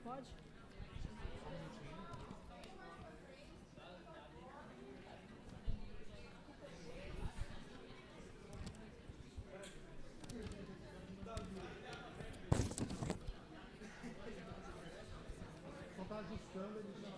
Pode? Só está ajustando ele já.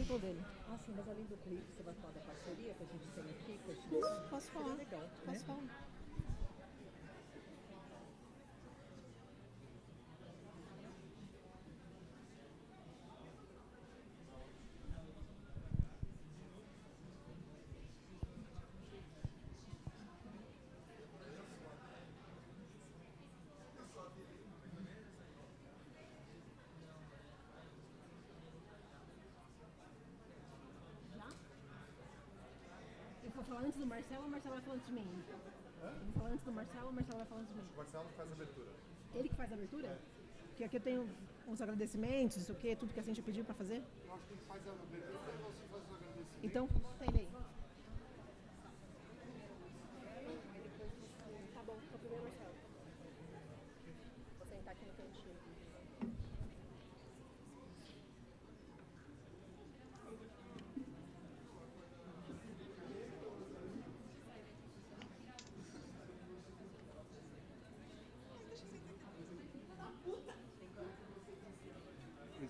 Dele. Ah, sim, mas além do clipe, você vai falar da parceria que a gente tem aqui? Que Posso falar? Legal, Posso falar? Eu vou falar antes do Marcelo ou o Marcelo vai falar antes de mim? Eu vou falar antes do Marcelo ou o Marcelo vai falar antes de mim? O Marcelo faz a abertura. Ele que faz a abertura? Porque aqui eu tenho uns agradecimentos, não sei o quê, tudo que a gente pediu para fazer. Eu acho que ele faz a abertura e você faz os agradecimentos. Então, tem ele aí. Tá bom, então primeiro Marcelo. Vou sentar aqui no cantinho.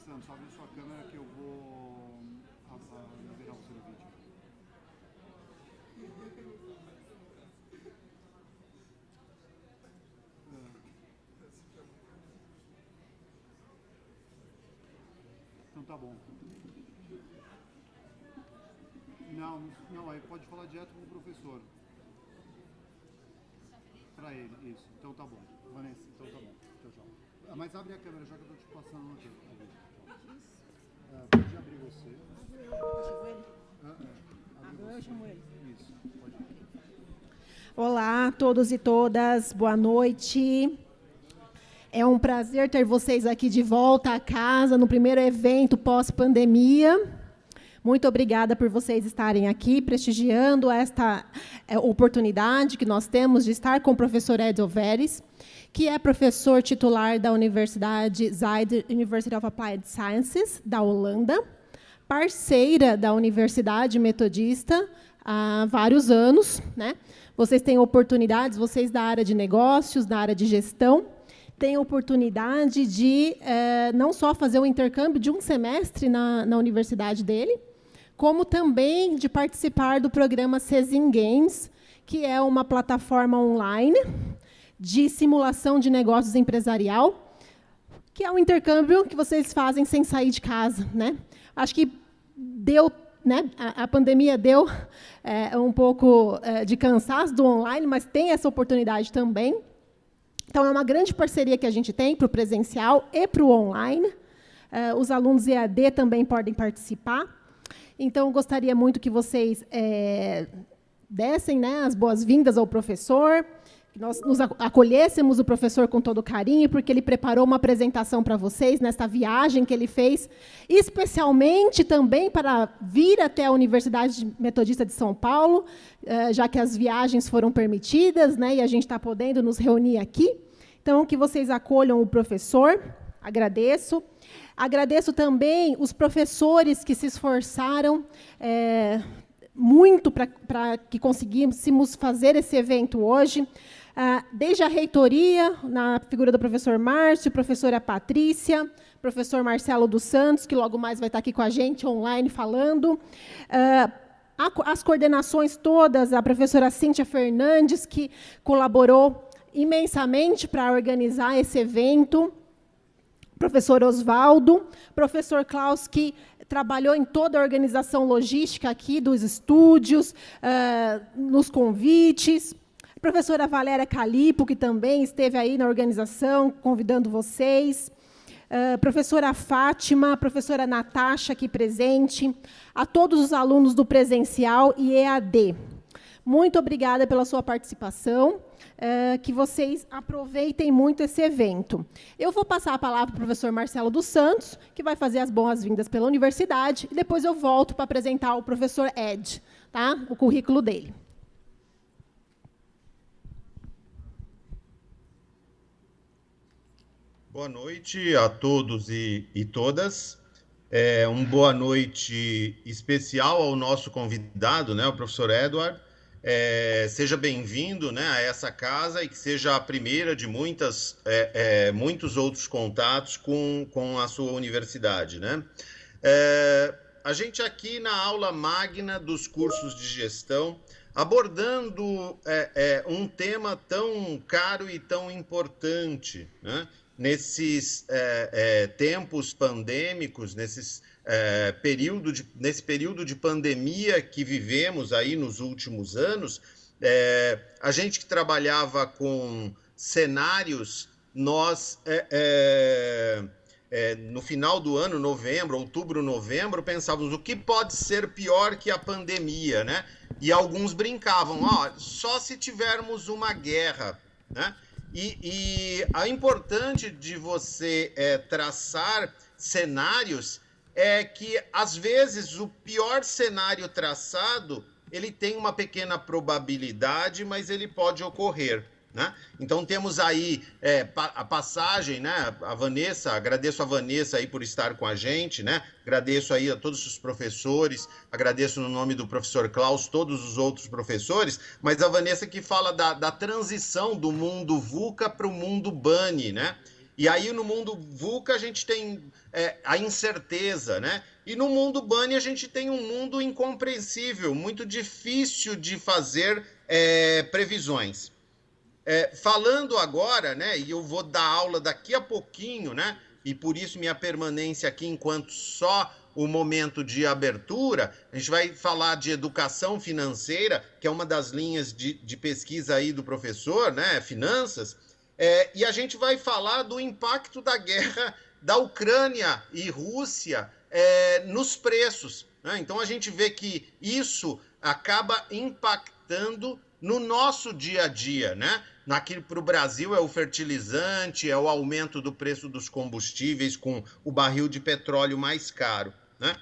Não, só abre sua câmera que eu vou liberar o seu vídeo. Então tá bom. Não, aí pode falar direto com o professor. Para ele, isso. Então tá bom. Vanessa, então tá bom. Tchau, tchau. Mas abre a câmera já que eu tô te passando aqui. Pode abrir você. Eu chamo ele? Abre eu chamo ele. Isso, pode abrir. Olá a todos e todas, boa noite. É um prazer ter vocês aqui de volta a casa no primeiro evento pós-pandemia. Muito obrigada por vocês estarem aqui prestigiando esta oportunidade que nós temos de estar com o professor Eduard Overes, que é professor titular da Universidade Zuyd, University of Applied Sciences, da Holanda, parceira da Universidade Metodista há vários anos, né? Vocês têm oportunidades, vocês da área de negócios, da área de gestão, têm oportunidade de não só fazer o intercâmbio de um semestre na universidade dele, como também de participar do programa Sezin Games, que é uma plataforma online de simulação de negócios empresarial, que é um intercâmbio que vocês fazem sem sair de casa, né? Acho que deu, né? A pandemia deu um pouco de cansaço do online, mas tem essa oportunidade também. Então, é uma grande parceria que a gente tem para o presencial e para o online. Os alunos EAD também podem participar. Então, eu gostaria muito que vocês dessem, né, as boas-vindas ao professor, que nós nos acolhêssemos o professor com todo carinho, porque ele preparou uma apresentação para vocês nesta viagem que ele fez, especialmente também para vir até a Universidade Metodista de São Paulo, já que as viagens foram permitidas, né, e a gente está podendo nos reunir aqui. Então, que vocês acolham o professor, agradeço. Agradeço também os professores que se esforçaram muito para que conseguíssemos fazer esse evento hoje. Desde a reitoria, na figura do professor Márcio, professora Patrícia, professor Marcelo dos Santos, que logo mais vai estar aqui com a gente online falando. as coordenações todas, a professora Cíntia Fernandes, que colaborou imensamente para organizar esse evento, professor Osvaldo, professor Klaus, que trabalhou em toda a organização logística aqui dos estúdios, nos convites, professora Valéria Calipo, que também esteve aí na organização, convidando vocês, professora Fátima, professora Natasha, aqui presente, a todos os alunos do presencial e EAD. Muito obrigada pela sua participação, que vocês aproveitem muito esse evento. Eu vou passar a palavra para o professor Marcelo dos Santos, que vai fazer as boas-vindas pela universidade, e depois eu volto para apresentar o professor Ed, tá? O currículo dele. Boa noite a todos e todas. Uma boa noite especial ao nosso convidado, né, o professor Eduard. Seja bem-vindo, né, a essa casa e que seja a primeira de muitos outros contatos com a sua universidade, né? A gente aqui na aula magna dos cursos de gestão, abordando um tema tão caro e tão importante, né? Nesses tempos pandêmicos, nesse período de pandemia que vivemos aí nos últimos anos, a gente que trabalhava com cenários, nós, no final do ano, outubro, novembro, pensávamos o que pode ser pior que a pandemia, né? E alguns brincavam, só se tivermos uma guerra, né? E a importante de você traçar cenários é que, às vezes, o pior cenário traçado, ele tem uma pequena probabilidade, mas ele pode ocorrer, né? Então, temos aí a passagem, né? A Vanessa, agradeço a Vanessa aí por estar com a gente, né? Agradeço aí a todos os professores, agradeço no nome do professor Klaus, todos os outros professores, mas a Vanessa que fala da transição do mundo VUCA para o mundo BANI, né? E aí, no mundo VUCA, a gente tem a incerteza, né? E no mundo BANI, a gente tem um mundo incompreensível, muito difícil de fazer previsões. Falando agora, né, e eu vou dar aula daqui a pouquinho, né, e por isso minha permanência aqui enquanto só o momento de abertura, a gente vai falar de educação financeira, que é uma das linhas de pesquisa aí do professor, né, finanças, e a gente vai falar do impacto da guerra da Ucrânia e Rússia nos preços, né? Então a gente vê que isso acaba impactando no nosso dia a dia, né? Naquilo para o Brasil é o fertilizante, é o aumento do preço dos combustíveis com o barril de petróleo mais caro, né?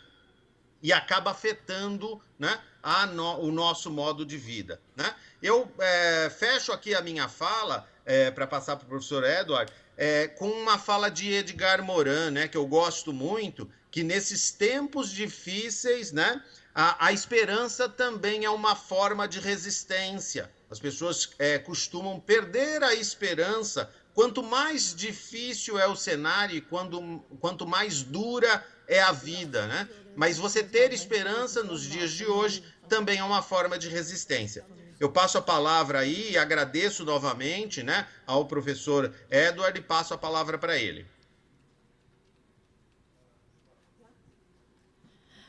E acaba afetando, né, o nosso modo de vida, né? Eu fecho aqui a minha fala para passar para o professor Eduard com uma fala de Edgar Morin, né, que eu gosto muito, que nesses tempos difíceis, né, a esperança também é uma forma de resistência. As pessoas costumam perder a esperança quanto mais difícil é o cenário e quanto mais dura é a vida, né? Mas você ter esperança nos dias de hoje também é uma forma de resistência. Eu passo a palavra aí e agradeço novamente, né, ao professor Eduard e passo a palavra para ele.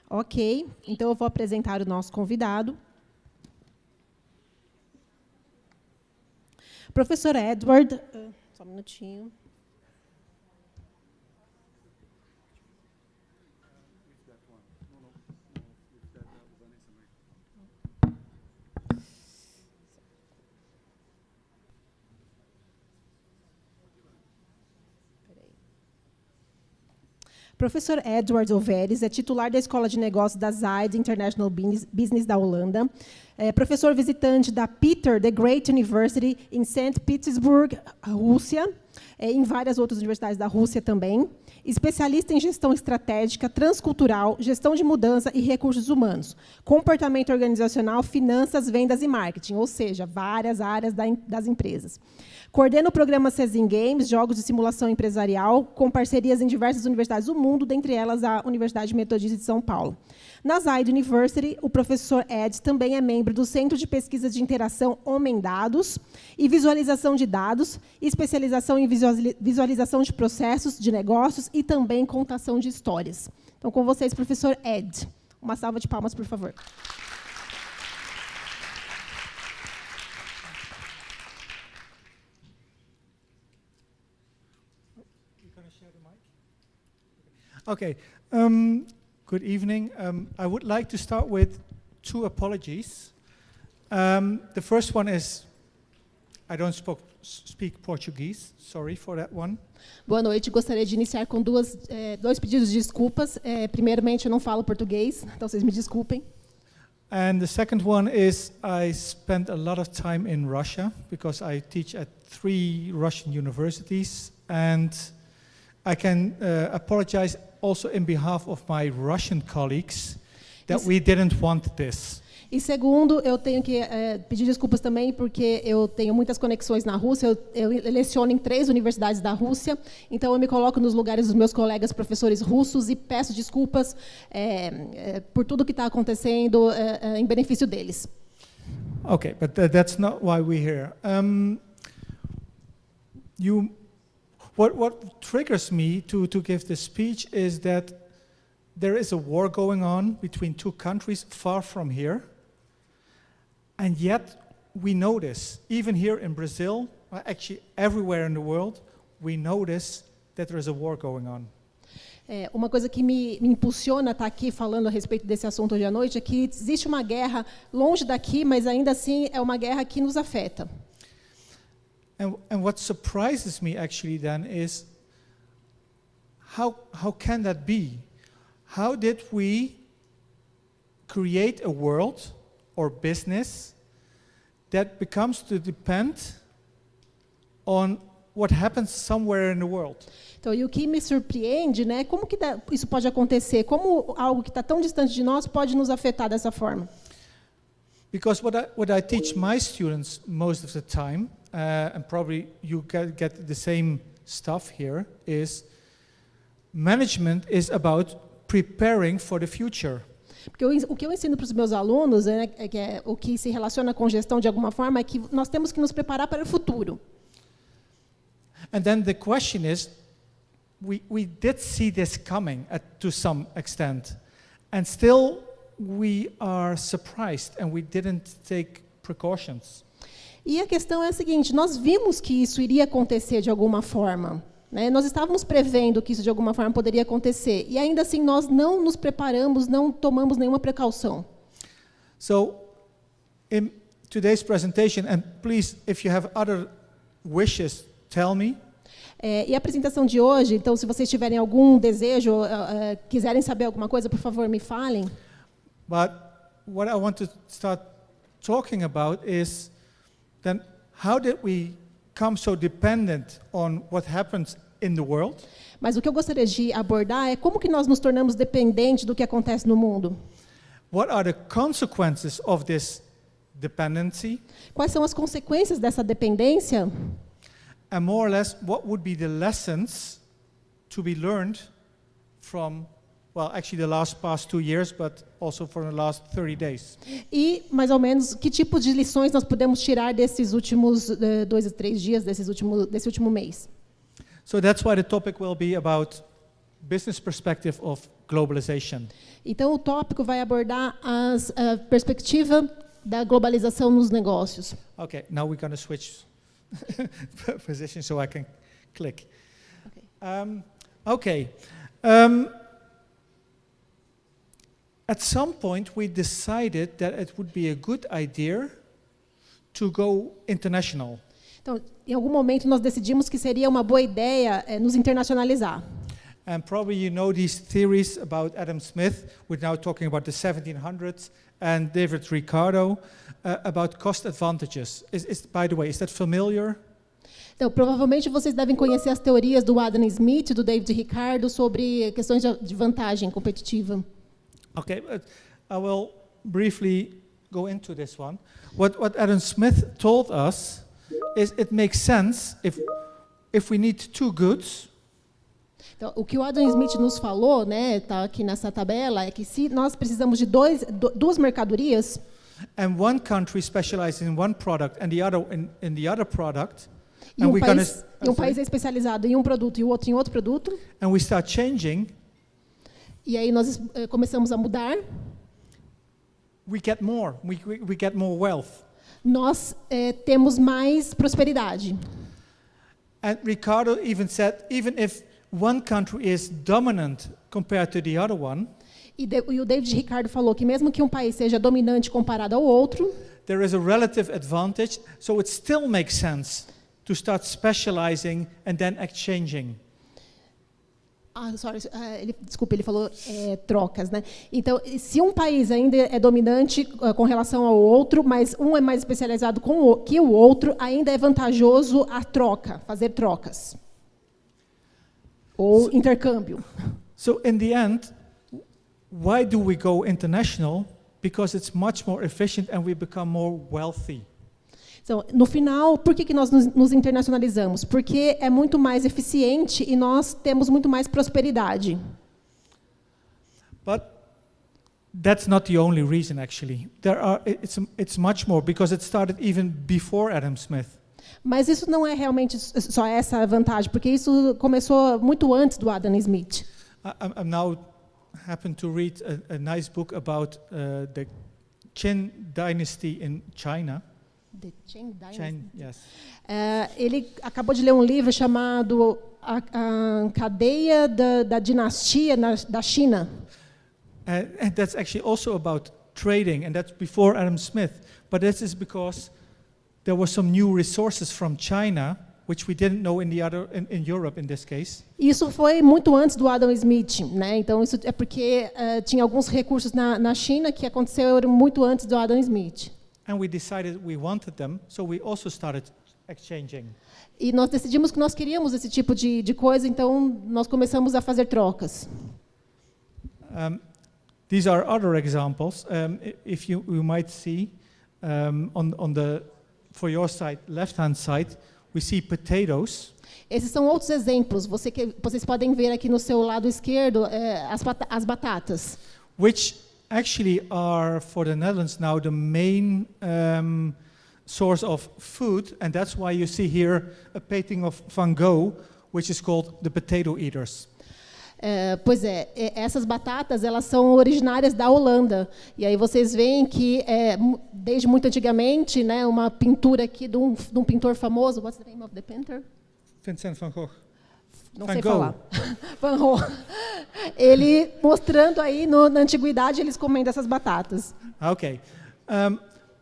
Ok, então eu vou apresentar o nosso convidado. Professor Eduard, só um minutinho. Professor Eduard Overes é titular da Escola de Negócios da Zuyd, International Business da Holanda. Professor visitante da Peter the Great University em St. Petersburg, Rússia, em várias outras universidades da Rússia também. Especialista em gestão estratégica, transcultural, gestão de mudança e recursos humanos, comportamento organizacional, finanças, vendas e marketing, ou seja, várias áreas das empresas. Coordena o programa Sezin Games, jogos de simulação empresarial, com parcerias em diversas universidades do mundo, dentre elas a Universidade Metodista de São Paulo. Na Zuyd University, o professor Ed também é membro do Centro de Pesquisa de Interação Homem-Dados e Visualização de Dados, especialização em visualização de processos de negócios e também contação de histórias. Então, com vocês, professor Ed. Uma salva de palmas, por favor. Okay. Good evening. I would like to start with 2 apologies. The first one is I don't speak Portuguese. Sorry for that one. Boa noite. Gostaria de iniciar com dois pedidos de desculpas. Primeiramente, eu não falo português, então vocês me desculpem. And the second one is I spent a lot of time in Russia because I teach at 3 Russian universities, and I can apologize also in behalf of my Russian colleagues that we didn't want this. E segundo, eu tenho que pedir desculpas também, porque eu tenho muitas conexões na Rússia, eu leciono em 3 universidades da Rússia, então eu me coloco nos lugares dos meus colegas professores russos e peço desculpas por tudo que está acontecendo em benefício deles. Okay, but that's not why we're here. What triggers me to give this speech is that there is a war going on between 2 countries far from here, and yet we notice, even here in Brazil, actually everywhere in the world, we notice that there is a war going on. Uma coisa que me impulsiona a estar aqui falando a respeito desse assunto hoje à noite é que existe uma guerra longe daqui, mas ainda assim é uma guerra que nos afeta. And what surprises me actually then is how can that be? How did we create a world or business that becomes to depend on what happens somewhere in the world? Então, e o que me surpreende, né? Como que isso pode acontecer? Como algo que está tão distante de nós pode nos afetar dessa forma? Because what I teach my students most of the time, and probably you get the same stuff here, is management is about preparing for the future. Porque o que eu ensino para os meus alunos, o que se relaciona com gestão de alguma forma, é que nós temos que nos preparar para o futuro. And then the question is, we did see this coming to some extent, and still we are surprised and we didn't take precautions. E a questão é a seguinte, nós vimos que isso iria acontecer de alguma forma, né? Nós estávamos prevendo que isso de alguma forma poderia acontecer, e ainda assim nós não nos preparamos, não tomamos nenhuma precaução. So, in today's presentation, and please, if you have other wishes, tell me. E a apresentação de hoje, então, se vocês tiverem algum desejo, quiserem saber alguma coisa, por favor, me falem. But what I want to start talking about is then how did we come so dependent on what happens in the world? Mas o que eu gostaria de abordar é como que nós nos tornamos dependentes do que acontece no mundo. What are the consequences of this dependency? Quais são as consequências dessa dependência? And more or less, what would be the lessons to be learned from, well, actually the past 2 years, but also for the last 30 days. E, mais ou menos, que tipo de lições nós podemos tirar desses últimos 2 a 3 dias, desse último mês? So that's why the topic will be about business perspective of globalization. Então, o tópico vai abordar a perspectiva da globalização nos negócios. Okay, now we're going to switch position so I can click. Okay. At some point, we decided that it would be a good idea to go international. Então, em algum momento nós decidimos que seria uma boa ideia nos internacionalizar. And probably you know these theories about Adam Smith. We're now talking about the 1700s, and David Ricardo about cost advantages. By the way, is that familiar? Então, provavelmente vocês devem conhecer as teorias do Adam Smith, do David Ricardo, sobre questões de vantagem competitiva. Okay, but I will briefly go into this one. What Adam Smith told us is it makes sense if we need two goods. Então, o que o Adam Smith nos falou, né, tá aqui nessa tabela, é que se nós precisamos de duas mercadorias, and one country specializes in one product and the other in the other product, e um país é especializado em um produto e o outro em outro produto, and we start changing, e aí nós começamos a mudar, we get more wealth. Nós temos mais prosperidade. And Ricardo even said, even if one country is dominant compared to the other one, E o David Ricardo falou que mesmo que um país seja dominante comparado ao outro, there is a relative advantage, so it still makes sense to start specializing and then exchanging. Ele falou trocas, né? Então, se um país ainda é dominante com relação ao outro, mas um é mais especializado que o outro, ainda é vantajoso a troca, fazer trocas. Ou intercâmbio. So in the end, why do we go international? Because it's much more efficient and we become more wealthy. Então, no final, por que nós nos internacionalizamos? Porque é muito mais eficiente e nós temos muito mais prosperidade. But that's not the only reason, actually. It's much more, because it started even before Adam Smith. Mas isso não é realmente só essa vantagem, porque isso começou muito antes do Adam Smith. I'm now happen to read a nice book about the Qin dynasty in China. The Qin Dynasty. Qin, yes. Ele acabou de ler um livro chamado A Cadeia da Dinastia da China. And that's actually also about trading, and that's before Adam Smith. But this is because there were some new resources from China, which we didn't know in Europe in this case. Isso foi muito antes do Adam Smith, né? Então isso é porque tinha alguns recursos na China que aconteceram muito antes do Adam Smith. And we decided we wanted them, so we also started exchanging. E nós decidimos que nós queríamos esse tipo de coisa, então nós começamos a fazer trocas. These are other examples. If you might see on the for your side, left-hand side, we see potatoes. Esses são outros exemplos. Vocês podem ver aqui no seu lado esquerdo as batatas. Which actually are, for the Netherlands now, the main source of food, and that's why you see here a painting of Van Gogh, which is called The Potato Eaters. Pois é, essas batatas elas são originárias da Holanda. E aí vocês veem que, desde muito antigamente, né, uma pintura aqui de um pintor famoso. What's the name of the painter? Vincent van Gogh. Não sei falar. Van Gogh. Ele mostrando aí, na antiguidade, eles comendo essas batatas. Okay.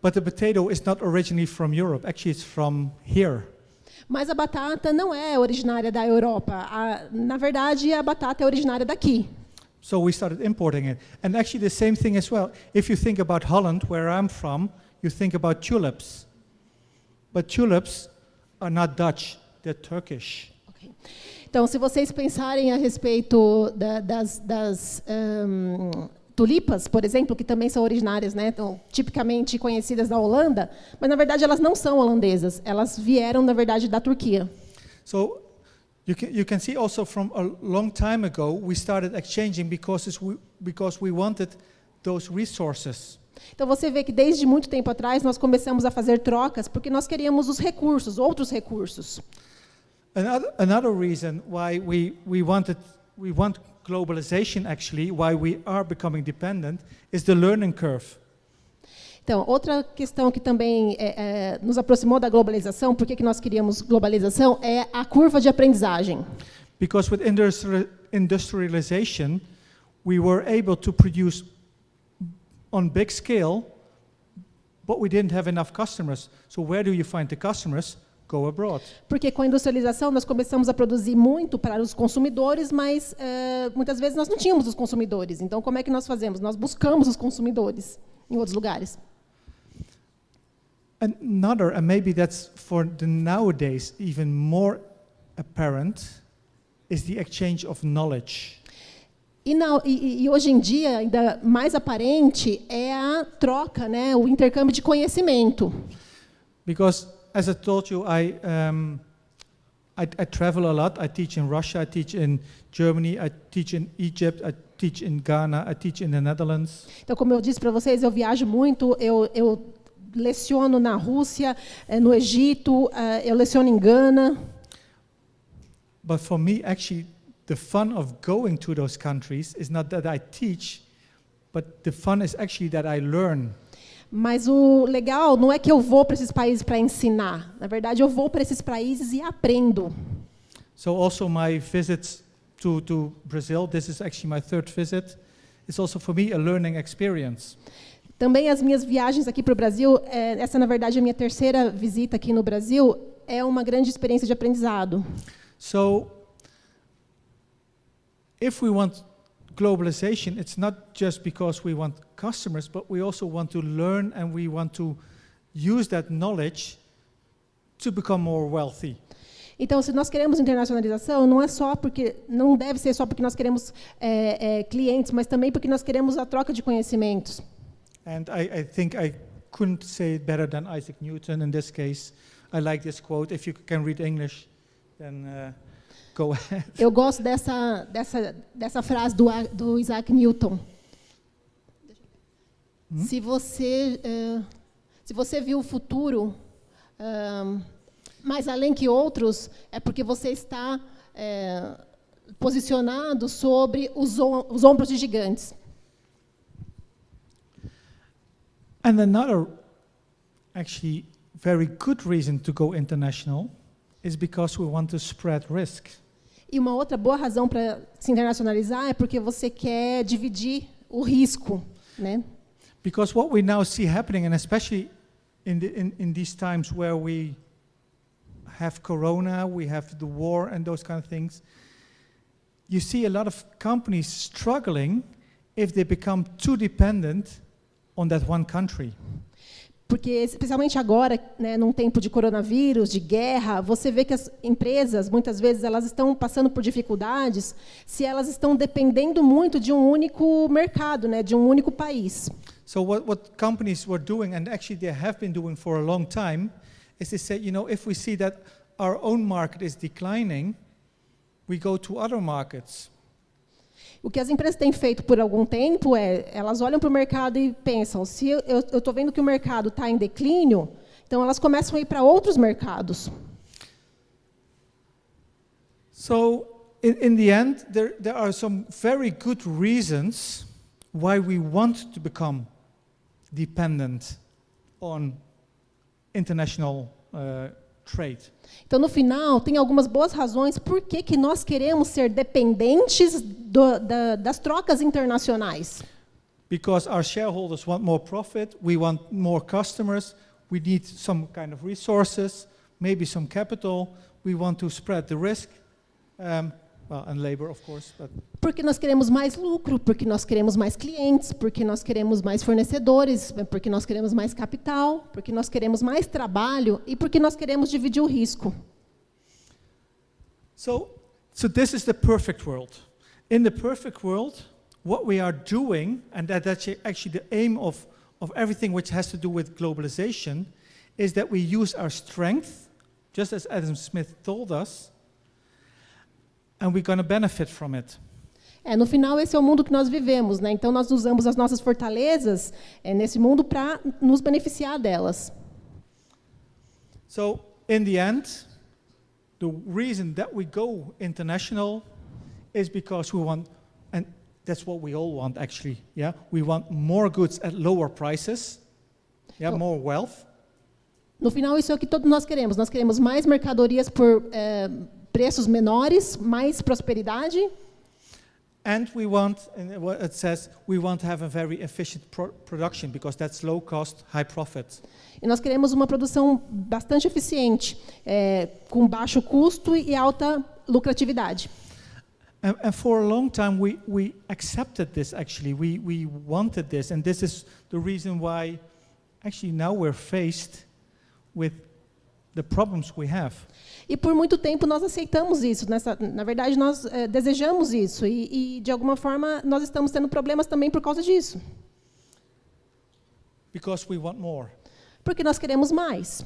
But the potato is not originally from Europe. Actually, it's from here. Mas a batata não é originária da Europa. Na verdade, a batata é originária daqui. So we started importing it. And actually the same thing as well. If you think about Holland, where I'm from, you think about tulips. But tulips are not Dutch, they're Turkish. Okay. Então, se vocês pensarem a respeito das tulipas, por exemplo, que também são originárias, né, então, tipicamente conhecidas da Holanda, mas na verdade elas não são holandesas, elas vieram na verdade da Turquia. So you can see also from a long time ago we started exchanging because we wanted those resources. Então você vê que desde muito tempo atrás nós começamos a fazer trocas porque nós queríamos os recursos, outros recursos. Another reason why we want globalization, actually, why we are becoming dependent, is the learning curve. Então, outra questão que também nos aproximou da globalização, por que nós queríamos globalização, é a curva de aprendizagem. Because with industrialization, we were able to produce on big scale, but we didn't have enough customers. So where do you find the customers? go abroad. Porque com a industrialização nós começamos a produzir muito para os consumidores, mas muitas vezes nós não tínhamos os consumidores. Então, como é que nós fazemos? Nós buscamos os consumidores em outros lugares. Another, and maybe that's for the nowadays even more apparent, is the exchange of knowledge. E hoje em dia, ainda mais aparente, é a troca, né, o intercâmbio de conhecimento. Because, as I told you, I travel a lot. I teach in Russia, I teach in Germany, I teach in Egypt, I teach in Ghana, I teach in the Netherlands. Então, como eu disse para vocês, eu viajo muito, eu leciono na Rússia, no Egito, eu leciono em Gana. But for me, actually, the fun of going to those countries is not that I teach, but the fun is actually that I learn. Mas o legal não é que eu vou para esses países para ensinar. Na verdade, eu vou para esses países e aprendo. So also my visits to Brazil, this is actually my third visit, it's also for me a learning experience. Também as minhas viagens aqui para o Brasil, essa na verdade é a minha terceira visita aqui no Brasil, é uma grande experiência de aprendizado. So, if we want globalization, it's not just because we want customers, but we also want to learn and we want to use that knowledge to become more wealthy. Então, se nós queremos internacionalização, não deve ser só porque nós queremos clientes, mas também porque nós queremos a troca de conhecimentos. And I think I couldn't say it better than Isaac Newton in this case. I like this quote. If you can read English, then go ahead. Eu gosto dessa frase do Isaac Newton. Se você viu o futuro mais além que outros, é porque você está posicionado sobre os ombros de gigantes. And another, actually, very good reason to go international is because we want to spread risk. E uma outra boa razão para se internacionalizar é porque você quer dividir o risco, né? Because what we now see happening, and especially in these times where we have corona, we have the war and those kind of things, you see a lot of companies struggling if they become too dependent on that one country. Porque, especialmente agora, né, num tempo de coronavírus, de guerra, você vê que as empresas, muitas vezes, elas estão passando por dificuldades se elas estão dependendo muito de um único mercado, né, de um único país. So what companies were doing, and actually they have been doing for a long time, is they say, if we see that our own market is declining, we go to other markets. O que as empresas têm feito por algum tempo elas olham para o mercado e pensam, se eu estou vendo que o mercado está em declínio, então elas começam a ir para outros mercados. So, in the end, there are some very good reasons why we want to become dependent on international trade. Então, no final, tem algumas boas razões por que nós queremos ser dependentes das trocas internacionais. Because our shareholders want more profit, we want more customers, we need some kind of resources, maybe some capital, we want to spread the risk, and labor, of course. Porque nós queremos mais lucro, porque nós queremos mais clientes, porque nós queremos mais fornecedores, porque nós queremos mais capital, porque nós queremos mais trabalho e porque nós queremos dividir o risco. So this is the perfect world. In the perfect world, what we are doing, and that's actually the aim of everything which has to do with globalization, is that we use our strength, just as Adam Smith told us, and we're going to benefit from it. No final, esse é o mundo que nós vivemos, né? Então, nós usamos as nossas fortalezas nesse mundo para nos beneficiar delas. So, in the end, the reason that we go international is because we want, and that's what we all want actually, yeah? We want more goods at lower prices, yeah, more wealth. No final, isso é o que todos nós queremos. Nós queremos mais mercadorias por preços menores, mais prosperidade. And we want, and what it says, we want to have a very efficient production because that's low cost, high profit. E nós queremos uma produção bastante eficiente, com baixo custo e alta lucratividade. And for a long time, we accepted this, actually. We wanted this, and this is the reason why, actually, now we're faced with the problems we have. E por muito tempo nós aceitamos isso. Na verdade, nós desejamos isso. E, de alguma forma, nós estamos tendo problemas também por causa disso. Because we want more. Porque nós queremos mais.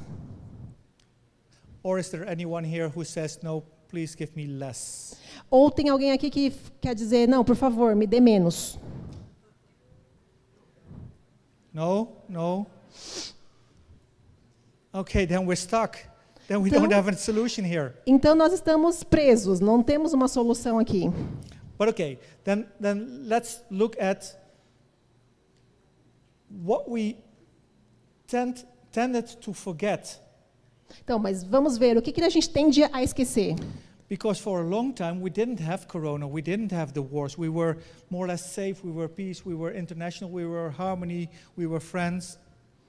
Or is there anyone here who says, no, please give me less? Ou tem alguém aqui que quer dizer, não, por favor, me dê menos. No? Okay, then we're stuck. Then we don't have a solution here. Então nós estamos presos, não temos uma solução aqui. But okay, then let's look at what we tended to forget. Então, mas vamos ver o que a gente tende a esquecer. Because for a long time we didn't have Corona, we didn't have the wars. We were more or less safe, we were peace, we were international, we were harmony, we were friends,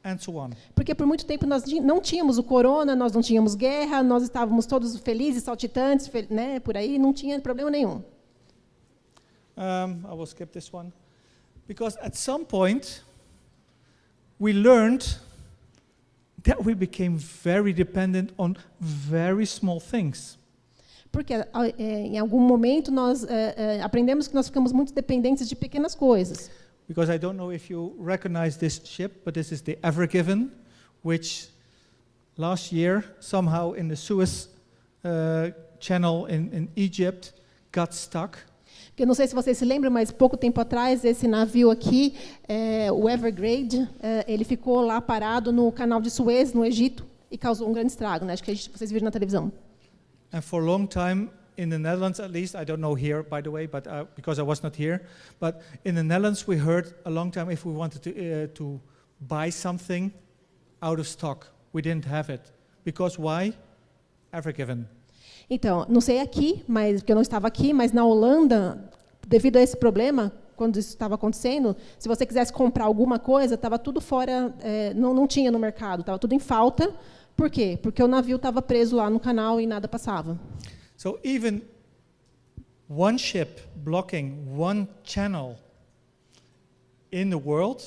and so on. Porque por muito tempo nós não tínhamos o corona, nós não tínhamos guerra, nós estávamos todos felizes, saltitantes, né, por aí, não tinha problema nenhum. I will skip this one. Because at some point we learned that we became very dependent on very small things. Porque em algum momento nós aprendemos que nós ficamos muito dependentes de pequenas coisas. Because I don't know if you recognize this ship, but this is the Ever Given, which last year somehow in the Suez Channel in Egypt got stuck. Eu não sei se vocês se lembram, mas pouco tempo atrás esse navio aqui, o Evergrande, ele ficou lá parado no canal de Suez, no Egito, e causou um grande estrago, né? Acho que vocês viram na televisão. And for a long time in the Netherlands, at least, I don't know here, by the way, but because I was not here, but in the Netherlands we heard a long time if we wanted to buy something out of stock, we didn't have it. Because why? Ever Given. Então, não sei aqui, porque eu não estava aqui, mas na Holanda, devido a esse problema, quando isso estava acontecendo, se você quisesse comprar alguma coisa, estava tudo fora, não tinha no mercado, estava tudo em falta. Por quê? Porque o navio estava preso lá no canal e nada passava. So even one ship blocking one channel in the world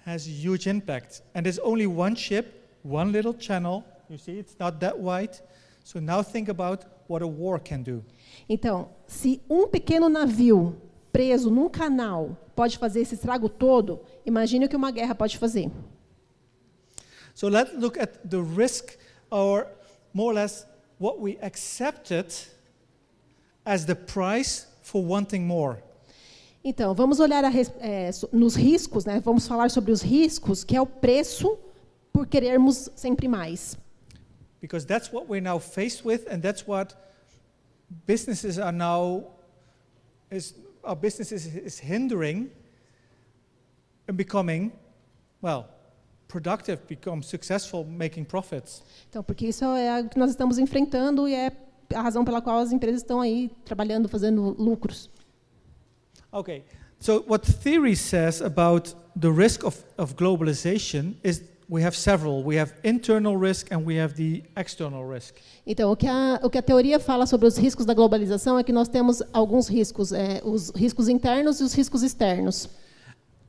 has huge impact. And there's only one ship, one little channel. You see, it's not that wide. So now think about what a war can do. Então, se um pequeno navio preso num canal pode fazer esse estrago todo, imagine o que uma guerra pode fazer. So let's look at the risk, or more or less what we accepted as the price for wanting more. Então, vamos olhar nos riscos, né? Vamos falar sobre os riscos, que é o preço por querermos sempre mais. Because that's what we're now faced with, and that's what businesses are now, our businesses is hindering and becoming, well, productive, become successful, making profits. Então, porque isso é algo que nós estamos enfrentando e é a razão pela qual as empresas estão aí trabalhando, fazendo lucros. Okay, so what theory says about the risk of globalization is we have several. We have internal risk and we have the external risk. Então, o que a teoria fala sobre os riscos da globalização é que nós temos alguns riscos, os riscos internos e os riscos externos.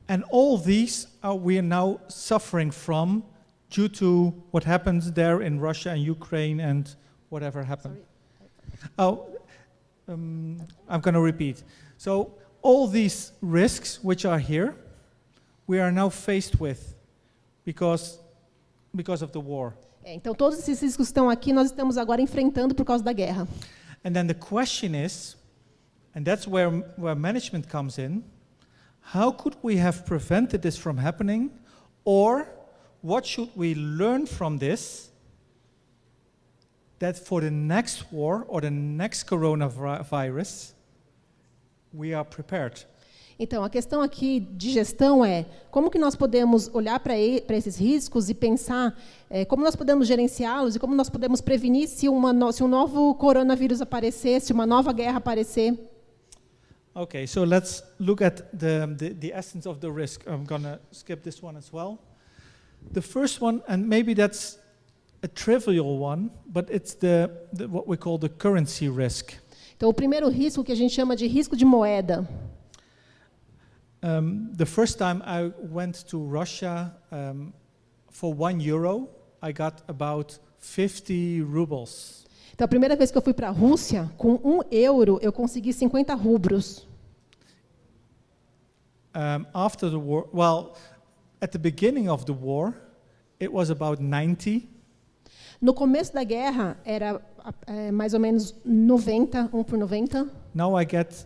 And all these we are now suffering from due to what happens there in Russia and Ukraine and whatever happened. I'm going to repeat. So all these risks which are here, we are now faced with because of the war. Então, todos esses riscos que estão aqui, nós estamos agora enfrentando por causa da guerra. And then the question is, and that's where management comes in, how could we have prevented this from happening, or what should we learn from this, that for the next war or the next coronavirus, we are prepared? Então, a questão aqui de gestão é como que nós podemos olhar para esses riscos e pensar como nós podemos gerenciá-los e como nós podemos prevenir se um novo coronavírus aparecer, se uma nova guerra aparecer. Okay, so let's look at the essence of the risk. I'm gonna skip this one as well. The first one, and maybe that's a trivial one, but it's what we call the currency risk. Então, o primeiro risco que a gente chama de risco de moeda. The first time I went to Russia, for €1, I got about 50 rubles. Então, a primeira vez que eu fui para a Rússia, com €1, eu consegui 50 rublos. After the war, well, at the beginning of the war, it was about 90. No começo da guerra, era mais ou menos 90, 1 por 90. Now I get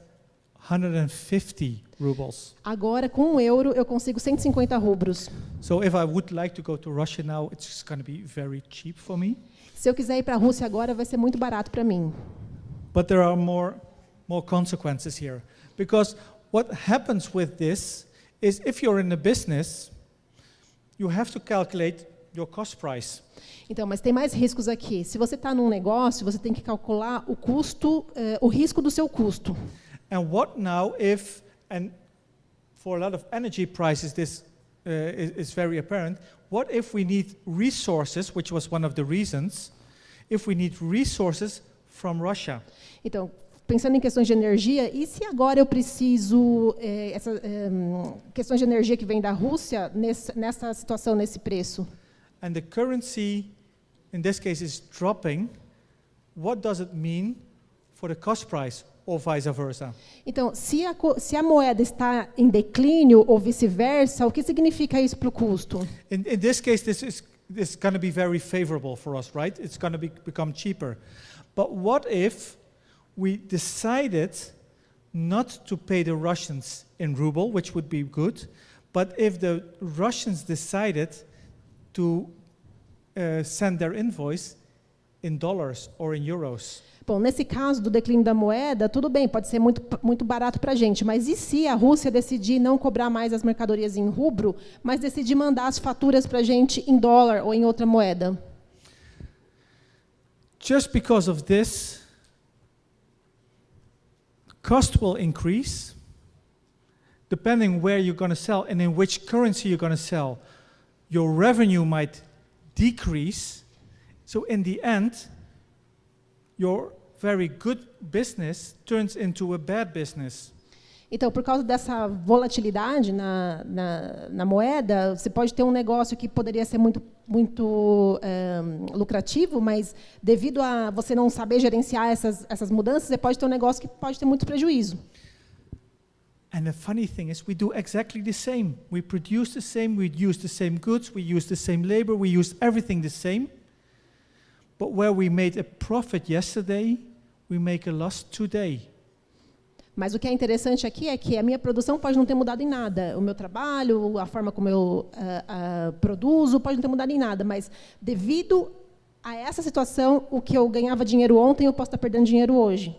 150 rubles. Agora, com €1, eu consigo 150 rublos. So if I would like to go to Russia now, it's going to be very cheap for me. Se eu quiser ir para a Rússia agora, vai ser muito barato para mim. But there are more consequences here. Because what happens with this is if you're in a business, you have to calculate your cost price. Então, mas tem mais riscos aqui. Se você está num negócio, você tem que calcular o custo, o risco do seu custo. And what now if, and for a lot of energy prices this is very apparent, what if we need resources, which was one of the reasons, if we need resources from Russia? Então, pensando em questões de energia, e se agora eu preciso questões de energia que vem da Rússia nessa situação, nesse preço? And the currency, in this case, is dropping. What does it mean for the cost price, or vice versa? Então, se a moeda está em declínio ou vice-versa, o que significa isso para o custo? In this case, this is going to be very favorable for us, right? It's going to become cheaper. But what if we decided not to pay the Russians in ruble, which would be good, but if the Russians decided to send their invoice in dollars or in euros? Bom, nesse caso do declínio da moeda, tudo bem, pode ser muito barato para a gente, mas e se a Rússia decidir não cobrar mais as mercadorias em rublo, mas decidir mandar as faturas para a gente em dólar ou em outra moeda? Just because of this, cost will increase, depending where you're going to sell and in which currency you're going to sell. Your revenue might decrease, so in the end, your very good business turns into a bad business. Então, por causa dessa volatilidade na moeda, você pode ter um negócio que poderia ser muito lucrativo, mas devido a você não saber gerenciar essas mudanças, você pode ter um negócio que pode ter muito prejuízo. And the funny thing is, we do exactly the same. We produce the same, we use the same goods, we use the same labor, we use everything the same. But where we made a profit yesterday, we make a loss today. Mas o que é interessante aqui é que a minha produção pode não ter mudado em nada. O meu trabalho, a forma como eu produzo, pode não ter mudado em nada. Mas, devido a essa situação, o que eu ganhava dinheiro ontem, eu posso estar perdendo dinheiro hoje.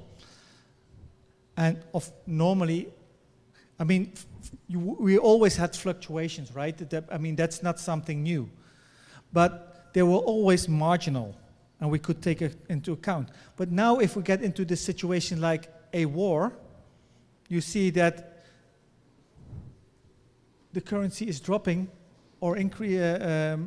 And normally, I mean, we always had fluctuations, right? I mean, that's not something new. But they were always marginal, and we could take it into account. But now, if we get into this situation like a war, you see that the currency is dropping or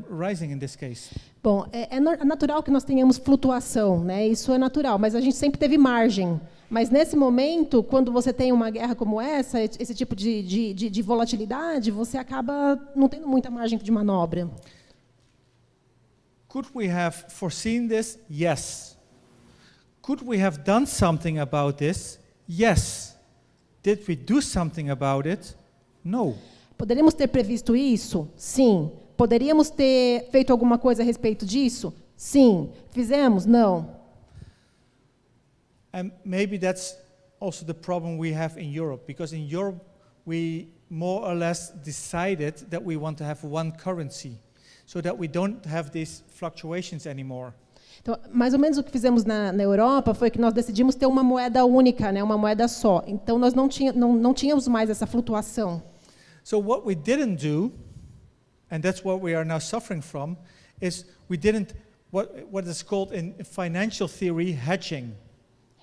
rising in this case. Bom, é natural que nós tenhamos flutuação, né? Isso é natural, mas a gente sempre teve margem. Mas nesse momento, quando você tem uma guerra como essa, esse tipo de volatilidade, você acaba não tendo muita margem de manobra. Could we have foreseen this? Yes. Could we have done something about this? Yes. Did we do something about it? No. Poderíamos ter previsto isso? Sim. Poderíamos ter feito alguma coisa a respeito disso? Sim. Fizemos? Não. And maybe that's also the problem we have in Europe, because in Europe we more or less decided that we want to have one currency, so that we don't have these fluctuations anymore. Então, mais ou menos o que fizemos na Europa foi que nós decidimos ter uma moeda única, né, uma moeda só. Então nós não tínhamos mais essa flutuação. So what we didn't do, and that's what we are now suffering from, is we didn't what is called in financial theory hedging.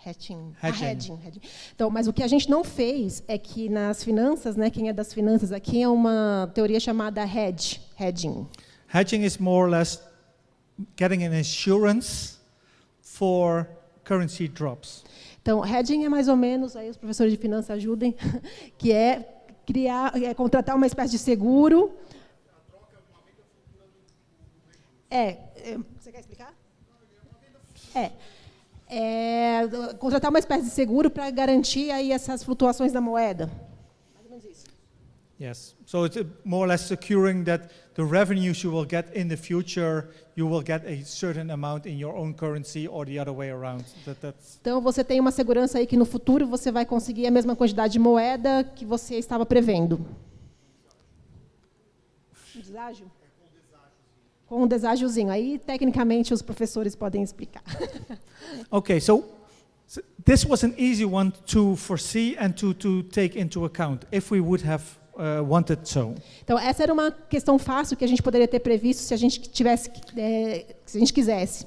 Hedging. Então, mas o que a gente não fez é que nas finanças, né, quem é das finanças aqui, é uma teoria chamada hedging. Hedging is more or less getting an insurance for currency drops. Então, hedging é mais ou menos, aí os professores de finanças ajudem, que é contratar uma espécie de seguro. Você quer explicar? Contratar uma espécie de seguro para garantir aí essas flutuações da moeda. Mais ou menos isso. Yes. So it's more or less securing that the revenues you will get in the future, you will get a certain amount in your own currency or the other way around. Então você tem uma segurança aí que no futuro você vai conseguir a mesma quantidade de moeda que você estava prevendo. Um deságio? Com um deságiozinho. Aí, tecnicamente, os professores podem explicar. Okay, so this was an easy one to foresee and to take into account if we would have wanted so. Então, essa era uma questão fácil que a gente poderia ter previsto se a gente tivesse, se a gente quisesse.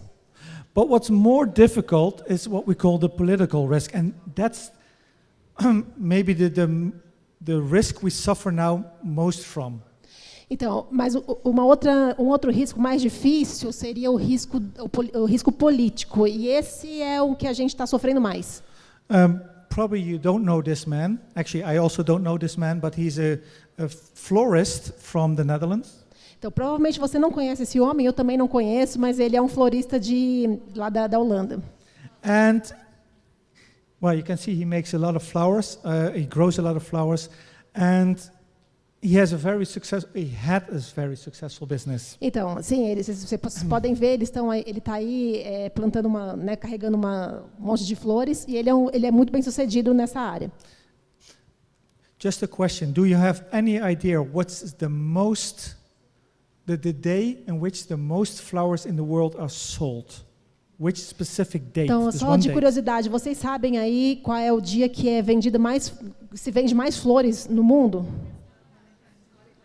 But what's more difficult is what we call the political risk, and that's maybe the risk we suffer now most from. Então, mas um outro risco mais difícil seria o risco político, e esse é o que a gente está sofrendo mais. Probably you don't know this man. Actually, I also don't know this man, but he's a florist from the Netherlands. Então, provavelmente você não conhece esse homem, eu também não conheço, mas ele é um florista lá da Holanda. And, well, you can see he makes a lot of flowers. He grows a lot of flowers, and he had a very successful business. Então, sim, vocês podem ver, ele está aí plantando carregando um monte de flores, e ele é muito bem sucedido nessa área. Just a question: do you have any idea what's the day in which the most flowers in the world are sold? Which specific date? Então, só de curiosidade, vocês sabem aí qual é o dia que se vende mais flores no mundo?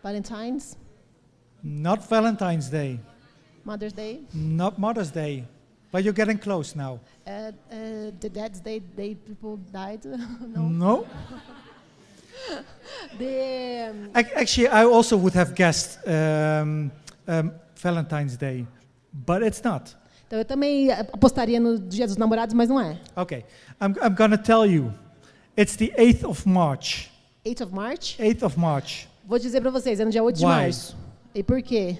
Valentine's? Not Valentine's Day. Mother's Day? Not Mother's Day. But you're getting close now. The Dad's Day people died? No. Actually, I also would have guessed Valentine's Day, but it's not. Então, eu também apostaria no Dia dos Namorados, mas não é. Okay, I'm going to tell you. It's the 8th of March. 8th of March? 8th of March. Vou dizer para vocês, é no dia 8 de março. E por quê?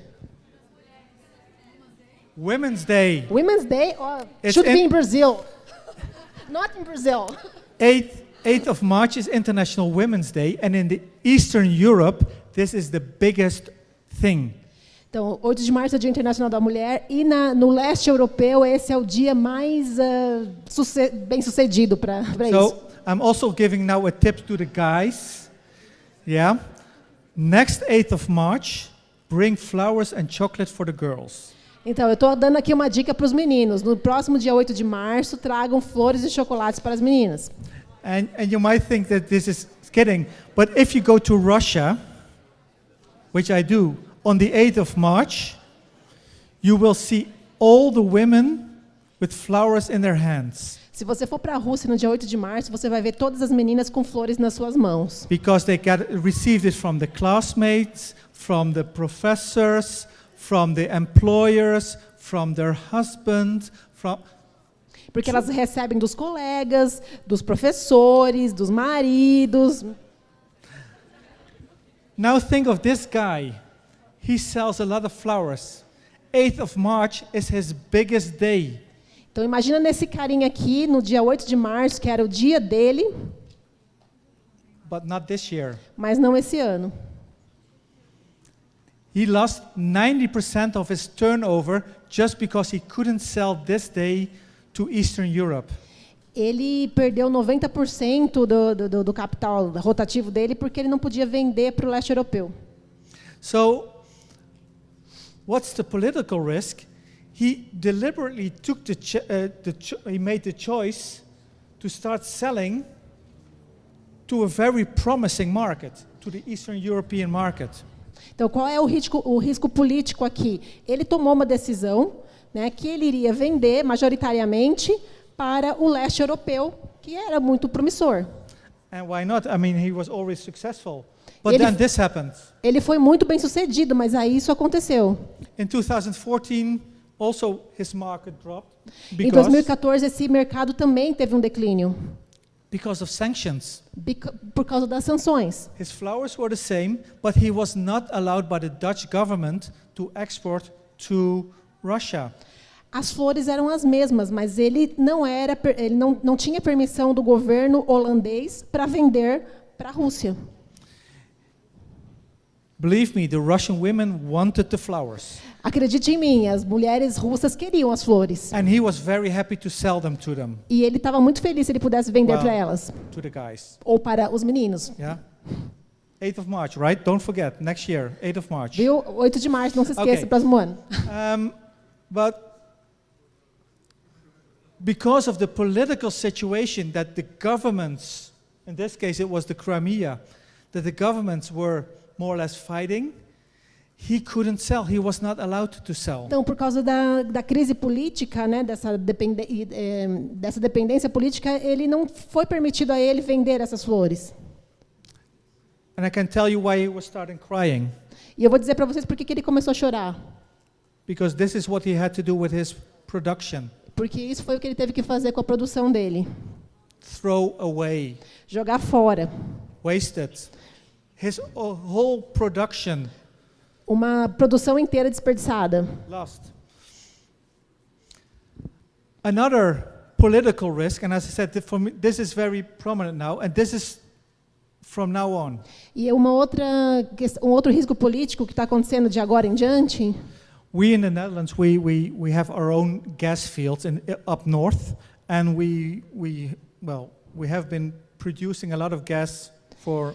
Women's Day. Women's Day? Should be in Brazil. Not in Brazil. 8th of March is International Women's Day, and in the Eastern Europe, this is the biggest thing. Então, 8 de março é o Dia Internacional da Mulher, e no leste europeu, esse é o dia mais bem-sucedido para isso. So, I'm also giving now a tip to the guys. Yeah. Next 8th of March, bring flowers and chocolate for the girls. Então, eu estou dando aqui uma dica para os meninos. No próximo dia 8 de março, tragam flores e chocolates para as meninas. And you might think that this is kidding, but if you go to Russia, which I do, on the 8th of March, you will see all the women with flowers in their hands. Se você for para a Rússia no dia 8 de março, você vai ver todas as meninas com flores nas suas mãos. Because they received it from the classmates, from the professors, from the employers, from their husband, Porque elas recebem dos colegas, dos professores, dos maridos. Now think of this guy. He sells a lot of flowers. 8th of March is his biggest day. Então, imagina nesse carinha aqui, no dia 8 de março, que era o dia dele. But not this year. Mas não esse ano. He lost 90% of his turnover just because he couldn't sell this day to Eastern Europe. Ele perdeu 90% do capital rotativo dele porque ele não podia vender para o leste europeu. So, what's the political risk? He deliberately took he made the choice to start selling to a very promising market, to the Eastern European market. Então, qual é o risco político aqui? Ele tomou uma decisão, né, que ele iria vender majoritariamente para o leste europeu, que era muito promissor. And why not? I mean, he was always successful. But Ele- then this happened. Ele foi muito bem sucedido, mas aí isso aconteceu. In 2014, also his market dropped Em because 2014, esse mercado também teve um declínio, of sanctions. por causa das sanções. His flowers were the same, but he was not allowed by the Dutch government to export to Russia. As flores eram as mesmas, mas ele não tinha permissão do governo holandês para vender para a Rússia. Believe me, the Russian women wanted the flowers. Acredite em mim, as mulheres russas queriam as flores. And he was very happy to sell them to them, E ele estava muito feliz se ele pudesse vender Wow. para elas, to the guys. ou para os meninos. Yeah? 8th of March, right? Don't forget, next year, 8th of March. Viu? 8 de março, não se esqueça, Ok. próximo ano. But because of the political situation that the governments, in this case it was the Crimea, that the governments were more or less fighting, he couldn't sell. He was not allowed to sell. Então, por causa da crise política, né, dessa dependência política, ele não foi permitido a ele vender essas flores. And I can tell you why he was starting crying. E eu vou dizer para vocês por que ele começou a chorar. Because this is what he had to do with his production. Porque isso foi o que ele teve que fazer com a produção dele. Throw away, Jogar fora. wasted. His whole production Uma produção inteira desperdiçada. lost. Another political risk, and as I said, for me, this is very prominent now, and this is from now on. E um outro risco político que está acontecendo de agora em diante. We in the Netherlands, we have our own gas fields up north, and we have been producing a lot of gas for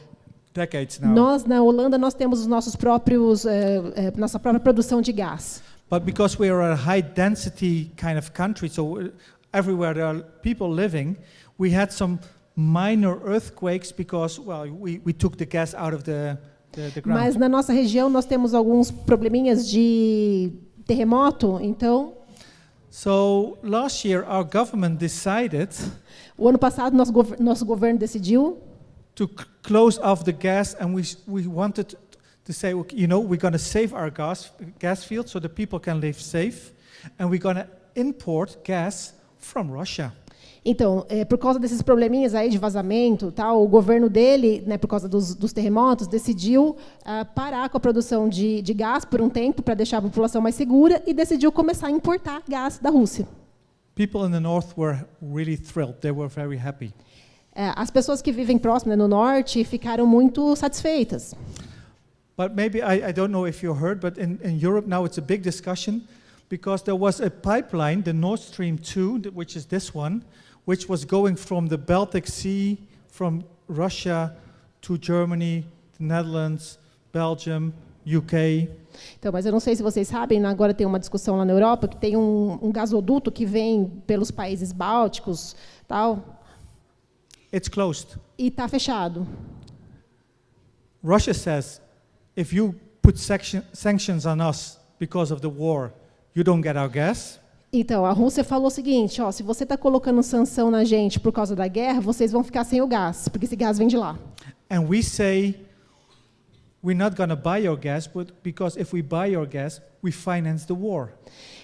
decades now. Nós, na Holanda, nós temos os nossos próprios, nossa própria produção de gás. But because we are a high density kind of country, so everywhere there are people living, we had some minor earthquakes because, we took the gas out of the ground. Mas na nossa região nós temos alguns probleminhas de terremoto, então So last year our government decided o ano passado nosso governo decidiu to close off the gas, and we wanted to say, you know, we're going to save our gas fields so the people can live safe, and we're going to import gas from Russia. Então, por causa desses probleminhas aí de vazamento, tal, o governo dele, né, por causa dos terremotos, decidiu parar com a produção de gás por um tempo para deixar a população mais segura e decidiu começar a importar gás da Rússia. People in the north were really thrilled. They were very happy. As pessoas que vivem próximo, né, no norte, ficaram muito satisfeitas. But maybe, I don't know if you heard, but in Europe now it's a big discussion because there was a pipeline, the Nord Stream 2, which is this one, which was going from the Baltic Sea, from Russia to Germany, the Netherlands, Belgium, UK. Então, mas eu não sei se vocês sabem, agora tem uma discussão lá na Europa que tem um gasoduto que vem pelos países bálticos, tal, It's closed. e está fechado. Russia says, if you put sanctions on us because of the war, you don't get our gas. Então, a Rússia falou o seguinte, se você está colocando sanção na gente por causa da guerra, vocês vão ficar sem o gás, porque esse gás vem de lá. And we say, we're not going to buy your gas, but because if we buy your gas, we finance the war.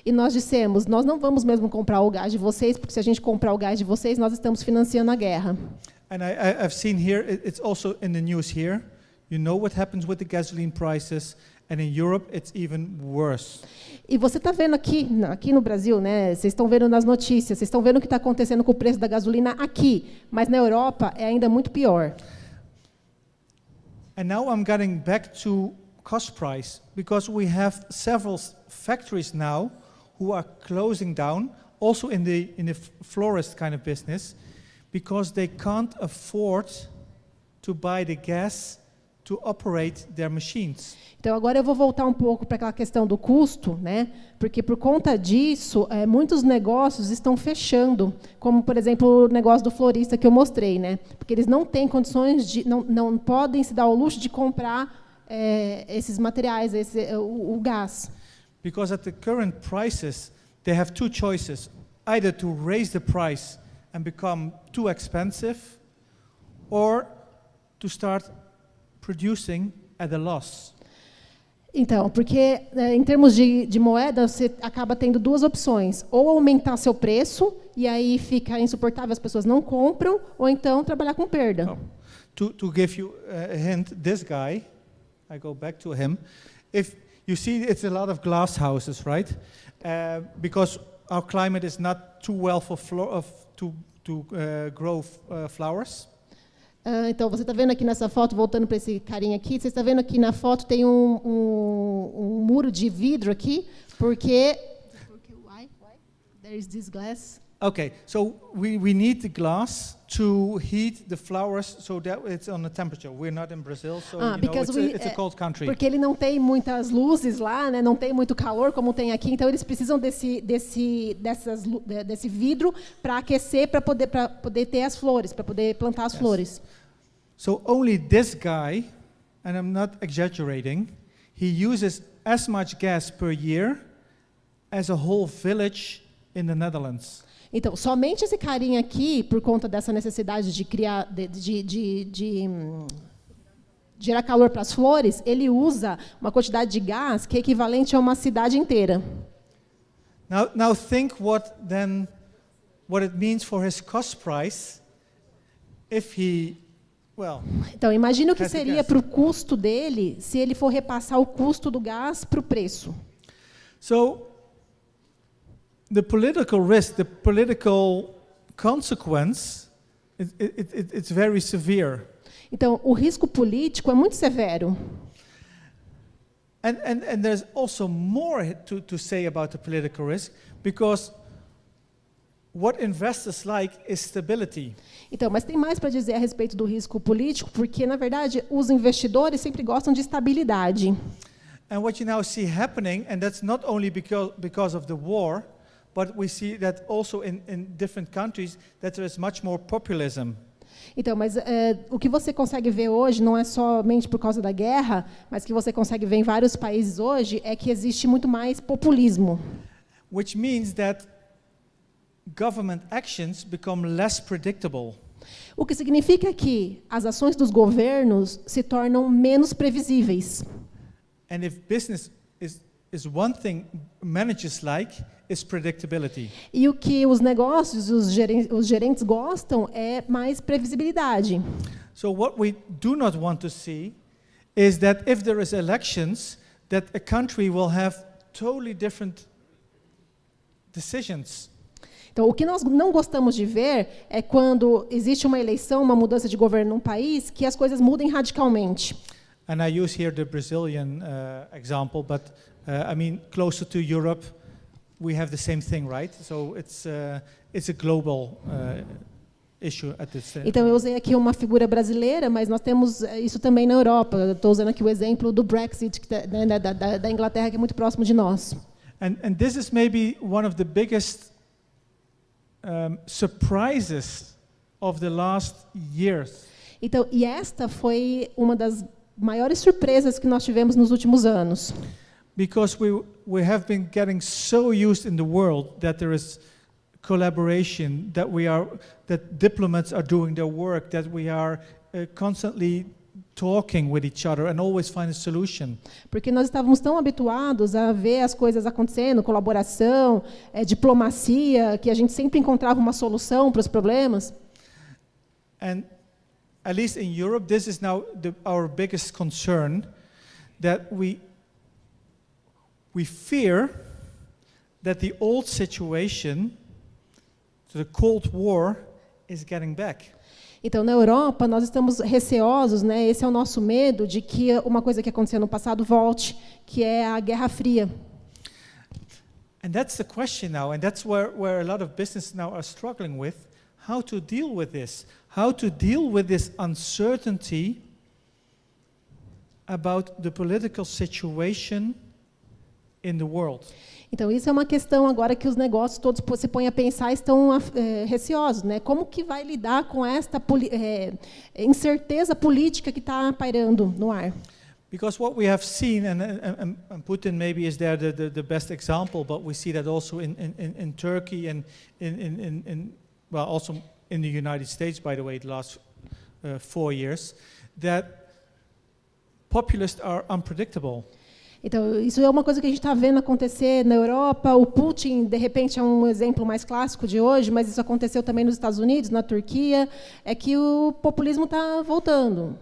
E nós dissemos, nós não vamos mesmo comprar o gás de vocês, porque se a gente comprar o gás de vocês, nós estamos financiando a guerra. And I've seen here, it's also in the news here, you know what happens with the gasoline prices, and in Europe it's even worse. E você está vendo aqui no Brasil, né? Vocês estão vendo nas notícias, vocês estão vendo o que está acontecendo com o preço da gasolina aqui, mas na Europa é ainda muito pior. And now I'm getting back to cost price, because we have several factories now who are closing down, also in the florist kind of business, because they can't afford to buy the gas to operate their machines. Então, agora eu vou voltar um pouco para aquela questão do custo, né? Porque por conta disso, muitos negócios estão fechando, como, por exemplo, o negócio do florista que eu mostrei, né? Porque eles não têm condições não podem se dar ao luxo de comprar esses materiais, o gás. Because at the current prices, they have two choices. either to raise the price and become too expensive, or to start producing at a loss. Então, porque em termos de moeda, você acaba tendo duas opções. Ou aumentar seu preço, e aí fica insuportável, as pessoas não compram, ou então trabalhar com perda. Oh. To give you a hint, this guy, I go back to him, if you see it's a lot of glass houses, right? Because our climate is not too well for to grow flowers. Então, você está vendo aqui nessa foto, voltando para esse carinha aqui, você está vendo aqui na foto tem um muro de vidro aqui, porque why? There is this glass. Okay, so we need the glass to heat the flowers so that it's on a temperature. We're not in Brazil, so it's a cold country. Porque ele não tem muitas luzes lá, né? Não tem muito calor como tem aqui, então eles precisam desse vidro para aquecer, para poder ter as flores, para poder plantar as flores. So only this guy, and I'm not exaggerating, he uses as much gas per year as a whole village in the Netherlands. Então, somente esse carinha aqui, por conta dessa necessidade de criar, gerar calor para as flores, ele usa uma quantidade de gás que é equivalente a uma cidade inteira. Now think what it means for his cost price if he, então, imagina o que seria para o custo dele se ele for repassar o custo do gás para o preço. So, the political risk, the political consequence, it's very severe. Então, o risco político é muito severo. And there's also more to say about the political risk, because what investors like is stability. Então, mas tem mais para dizer a respeito do risco político, porque, na verdade, os investidores sempre gostam de estabilidade. And what you now see happening, and that's not only because of the war, but we see that also in different countries that there is much more populism. Então, mas o que você consegue ver hoje não é somente por causa da guerra, mas que você consegue ver em vários países hoje é que existe muito mais populismo. Which means that government actions become less predictable. O que significa que as ações dos governos se tornam menos previsíveis. And if business is one thing managers like, is predictability. E o que os negócios, os gerentes gostam é mais previsibilidade. So what we do not want to see is that if there is elections, that a country will have totally different decisions. Então, o que nós não gostamos de ver é quando existe uma eleição, uma mudança de governo num país, que as coisas mudem radicalmente. And I use here the Brazilian example, but I mean closer to Europe, we have the same thing, right? So it's a global issue at this time. Então eu usei aqui uma figura brasileira, mas nós temos isso também na Europa. Estou usando aqui o exemplo do Brexit, da Inglaterra, que é muito próximo de nós. And this is maybe one of the biggest surprises of the last years. Então, e esta foi uma das maiores surpresas que nós tivemos nos últimos anos. Because we have been getting so used in the world that there is collaboration, that diplomats are doing their work, that we are constantly talking with each other and always find a solution. Porque nós estávamos tão habituados a ver as coisas acontecendo, colaboração, diplomacia, que a gente sempre encontrava uma solução para os problemas. And at least in Europe, this is now our biggest concern, that we fear that the old situation, the Cold War, is getting back. Então, na Europa, nós estamos receosos, né? Esse é o nosso medo de que uma coisa que aconteceu no passado volte, que é a Guerra Fria. And that's the question now, and that's where a lot of business now are struggling with, how to deal with this, how to deal with this uncertainty about the political situation in the world. Então, isso é uma questão agora que os negócios todos se põem a pensar, estão receosos, né? Como que vai lidar com esta incerteza política que está pairando no ar? Because what we have seen, and Putin maybe is there the best example, but we see that also in Turkey and well, also in the United States, by the way, the last 4 years, that populists are unpredictable. Então, isso é uma coisa que a gente está vendo acontecer na Europa. O Putin, de repente, é um exemplo mais clássico de hoje, mas isso aconteceu também nos Estados Unidos, na Turquia, é que o populismo está voltando.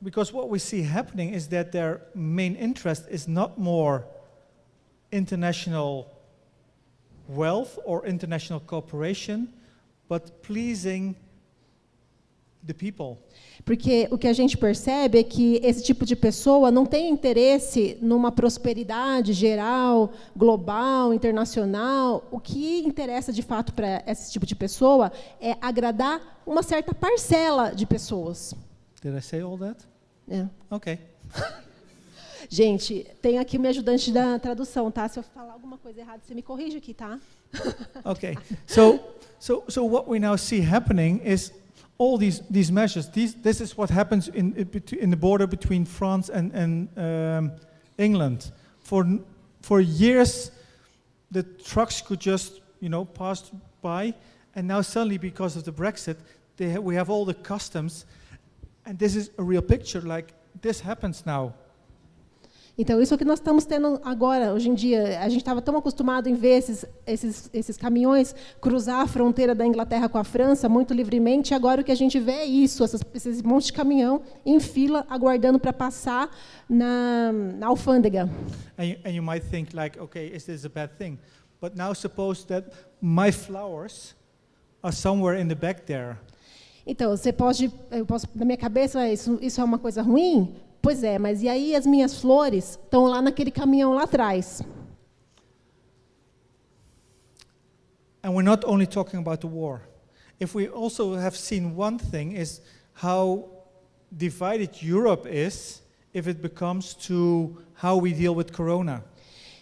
Because what we see happening is that their main interest is not more international wealth or international cooperation, but pleasing the people. Porque o que a gente percebe é que esse tipo de pessoa não tem interesse numa prosperidade geral, global, internacional. O que interessa, de fato, para esse tipo de pessoa é agradar uma certa parcela de pessoas. Did I say all that? É. Okay. Gente, tem aqui o meu ajudante da tradução, tá? Se eu falar alguma coisa errada, você me corrige aqui, tá? Okay. So what we now see happening is all these measures. This is what happens in the border between France and England. For years, the trucks could just pass by, and now suddenly, because of the Brexit, we have all the customs, and this is a real picture. Like this happens now. Então, isso é o que nós estamos tendo agora, hoje em dia. A gente estava tão acostumado em ver esses caminhões cruzar a fronteira da Inglaterra com a França muito livremente, e agora o que a gente vê é isso, esses montes de caminhão em fila, aguardando para passar na alfândega. And you might think, like, okay, is this a bad thing? But now suppose that my flowers are somewhere in the back there. Então, eu posso, na minha cabeça, isso é uma coisa ruim? Pois é, mas e aí as minhas flores estão lá naquele caminhão lá atrás. And we're not only talking about the war. If we also have seen one thing is how divided Europe is if it becomes to how we deal with corona.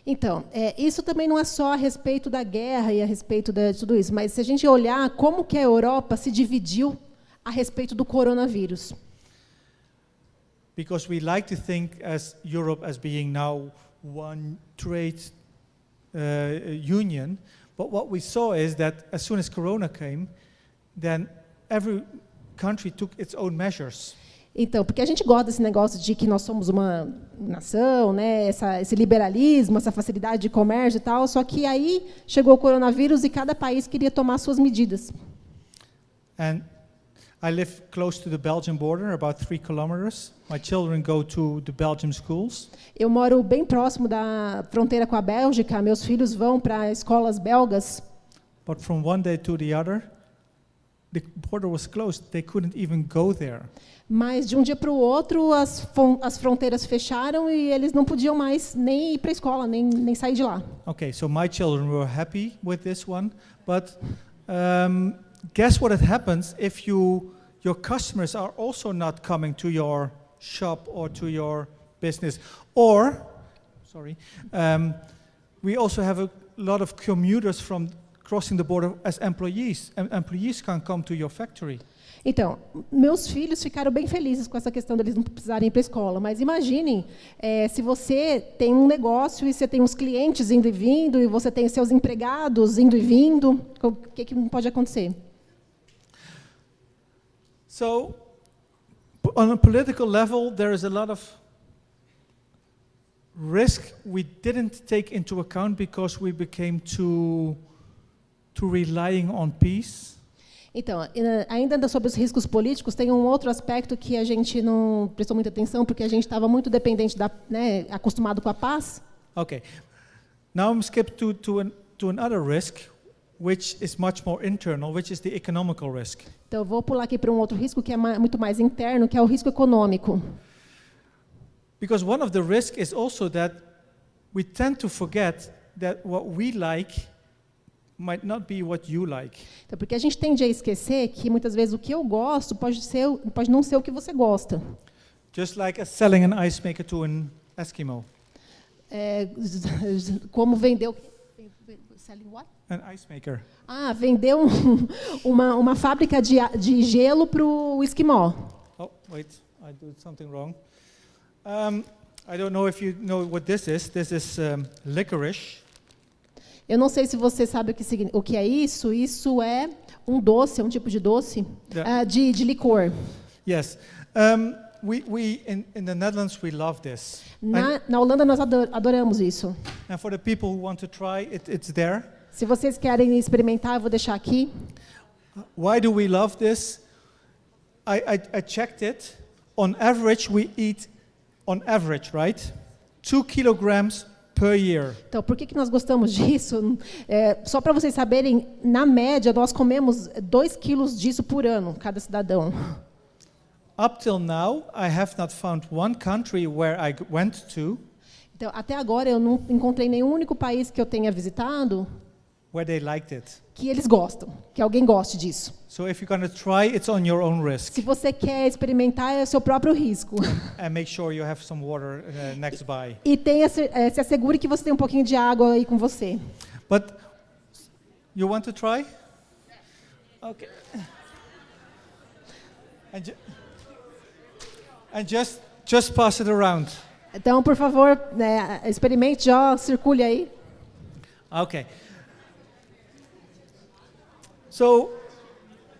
Então, isso também não é só a respeito da guerra e a respeito de tudo isso, mas se a gente olhar como que a Europa se dividiu a respeito do coronavírus. Because we like to think as Europe as being now one trade union, but what we saw is that as soon as Corona came, then every country took its own measures. Então, porque a gente gosta desse negócio de que nós somos uma nação, né, esse liberalismo, essa facilidade de comércio e tal, só que aí chegou o coronavírus e cada país queria tomar suas medidas. And I live close to the Belgian border, about 3 kilometers. My children go to the Belgian schools. Eu moro bem próximo da fronteira com a Bélgica. Meus filhos vão para escolas belgas. But from one day to the other, the border was closed. They couldn't even go there. Mas de um dia para o outro, as fronteiras fecharam e eles não podiam mais nem ir para a escola, nem sair de lá. Okay, so my children were happy with this one, but guess what happens if your customers are also not coming to your shop or to your business? Or, we also have a lot of commuters from crossing the border as employees, and employees can come to your factory. Então, meus filhos ficaram bem felizes com essa questão deles não precisarem ir para a escola. Mas imaginem, se você tem um negócio e você tem os clientes indo e vindo, e você tem seus empregados indo e vindo, o que pode acontecer? So, on a political level, there is a lot of risk we didn't take into account because we became too relying on peace. Então, ainda sobre os riscos políticos, tem um outro aspecto que a gente não prestou muita atenção, porque a gente estava muito dependente, acostumado com a paz. Okay. Now I'm skip to another risk, which is much more internal, which is the economical risk. Então, eu vou pular aqui para um outro risco que é muito mais interno, que é o risco econômico. Because one of the risks is also that we tend to forget that what we like might not be what you like. Então, porque a gente tende a esquecer que muitas vezes o que eu gosto pode não ser o que você gosta. Just like selling an ice maker to an Eskimo. Como vender o selling what? An ice maker. Vender uma fábrica de gelo para o esquimó. Oh, wait, I did something wrong. I don't know if you know what this is. This is licorice. Eu não sei se você sabe o que é isso. Isso é um doce, é um tipo de doce de licor. Yes. We in the Netherlands we love this. Na Holanda nós adoramos isso. And for the people who want to try, it's there. Se vocês querem experimentar, eu vou deixar aqui. Why do we love this? I checked it. On average, we eat, on average, right, 2 kilograms per year. Então, por que nós gostamos disso? Só para vocês saberem, na média, nós comemos 2 quilos disso por ano, cada cidadão. Up till now, I have not found one country where I went to. Então, até agora, eu não encontrei nenhum único país que eu tenha visitado Where they liked it. que eles gostam, que alguém goste disso. So if you're going to try, it's on your own risk. Se você quer experimentar, é o seu próprio risco. And make sure you have some water next by. E se assegure que você tem um pouquinho de água aí com você. But you want to try? Okay. And just pass it around. Então, por favor, experimente, já circule aí. Okay. So,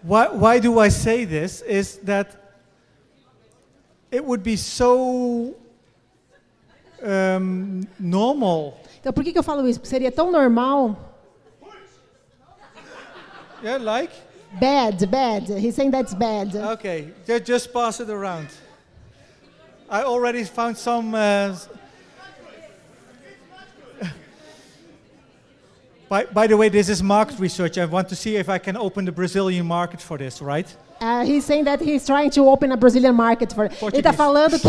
why do I say this? Is that it would be so normal. Então, por que eu falo isso? Porque seria tão normal. Yeah, like? Bad. He's saying that's bad. Okay, just pass it around. I already found some. By the way, this is market research. I want to see if I can open the Brazilian market for this, right? He's saying that he's trying to open a Brazilian market for. Ele está falando